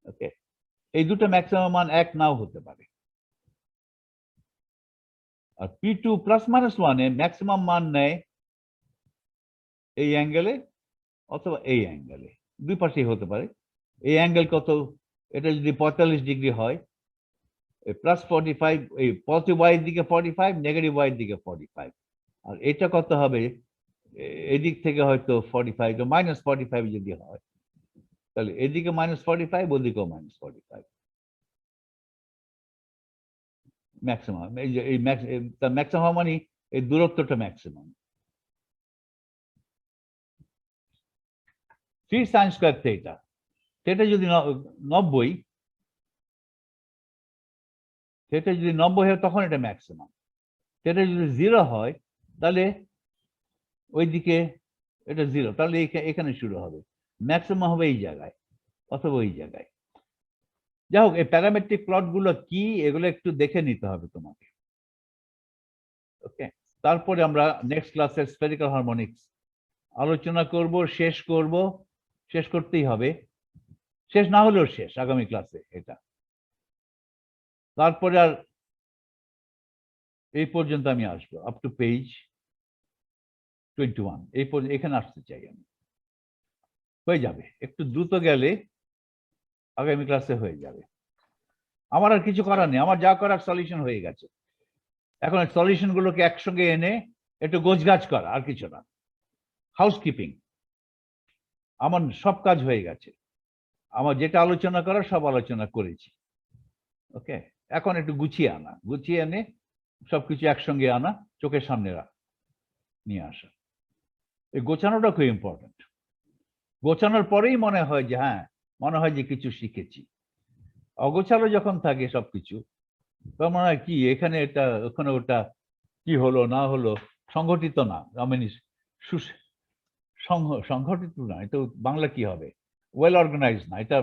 ওকে, এই দুটো ম্যাক্সিমাম মান এক নাও হতে পারে। আর P2 +-1 এ ম্যাক্সিমাম মান নেয় এই অ্যাঙ্গেলে অথবা এই অ্যাঙ্গেলে, দুই পাশেই হতে পারে। এই অ্যাঙ্গেল কত? এটা যদি 45 ডিগ্রি হয়, +45, এই পজিটিভ ওয়াই দিকে 45, নেগেটিভ ওয়াই দিকে 45, আর এটা কত হবে? এদিক থেকে হয়তো 45, -45 যদি হয় তাহলে এদিকে -45, ওদিকেও -45 ম্যাক্সিমাম। এই যে এই ম্যাক্সিমাম মানে এই দূরত্বটা ম্যাক্সিমাম। 3 sin স্কয়ার থিটা, সেটা যদি 90, সেটা যদি 90 হয় তখন এটা ম্যাক্সিমাম। সেটা যদি 0 হয় তাহলে ওইদিকে এটা 0, তাহলে এখানে শুরু হবে, ম্যাক্সিমাম হবে এই জায়গায় অথবা ওই জায়গায়। যাই হোক, এই প্যারামেট্রিক প্লট গুলো কি এগুলো একটু দেখে নিতে হবে তোমাকে। ওকে, তারপরে আমরা নেক্সট ক্লাসে স্ফেরিক্যাল হারমোনিক্স আলোচনা করব, শেষ করতেই হবে, শেষ না হলেও শেষ আগামী ক্লাসে এটা। তারপরে আর এই পর্যন্ত আমি আসবো, আপ টু পেজ 21, এই পর্যন্ত এখানে আসতে চাই আমি। হয়ে যাবে, একটু দ্রুত গেলে আগামী ক্লাসে হয়ে যাবে। আমার আর কিছু করার নেই, আমার যা করার সলিউশন হয়ে গেছে। এখন সলিউশন গুলোকে একসঙ্গে এনে একটু গোছগাছ করা, আর কিছু না। হাউসকিপিং, আমার সব কাজ হয়ে গেছে, আমার যেটা আলোচনা করার সব আলোচনা করেছি। ওকে, এখন একটু গুছিয়ে এনে সবকিছু একসঙ্গে আনা, চোখের সামনে নিয়ে আসা। এই গোছানোটা খুব ইম্পর্টেন্ট। গোছানোর পরেই মনে হয় যে কিছু শিখেছি। অগোছালো যখন থাকে সবকিছু, তখন মনে হয় কি এখানে এটা ওখানে ওটা, কি হলো না হলো, সংগঠিত না, সংগঠিত না, এটা বাংলা কি হবে, ওয়েল অর্গানাইজ না, এটা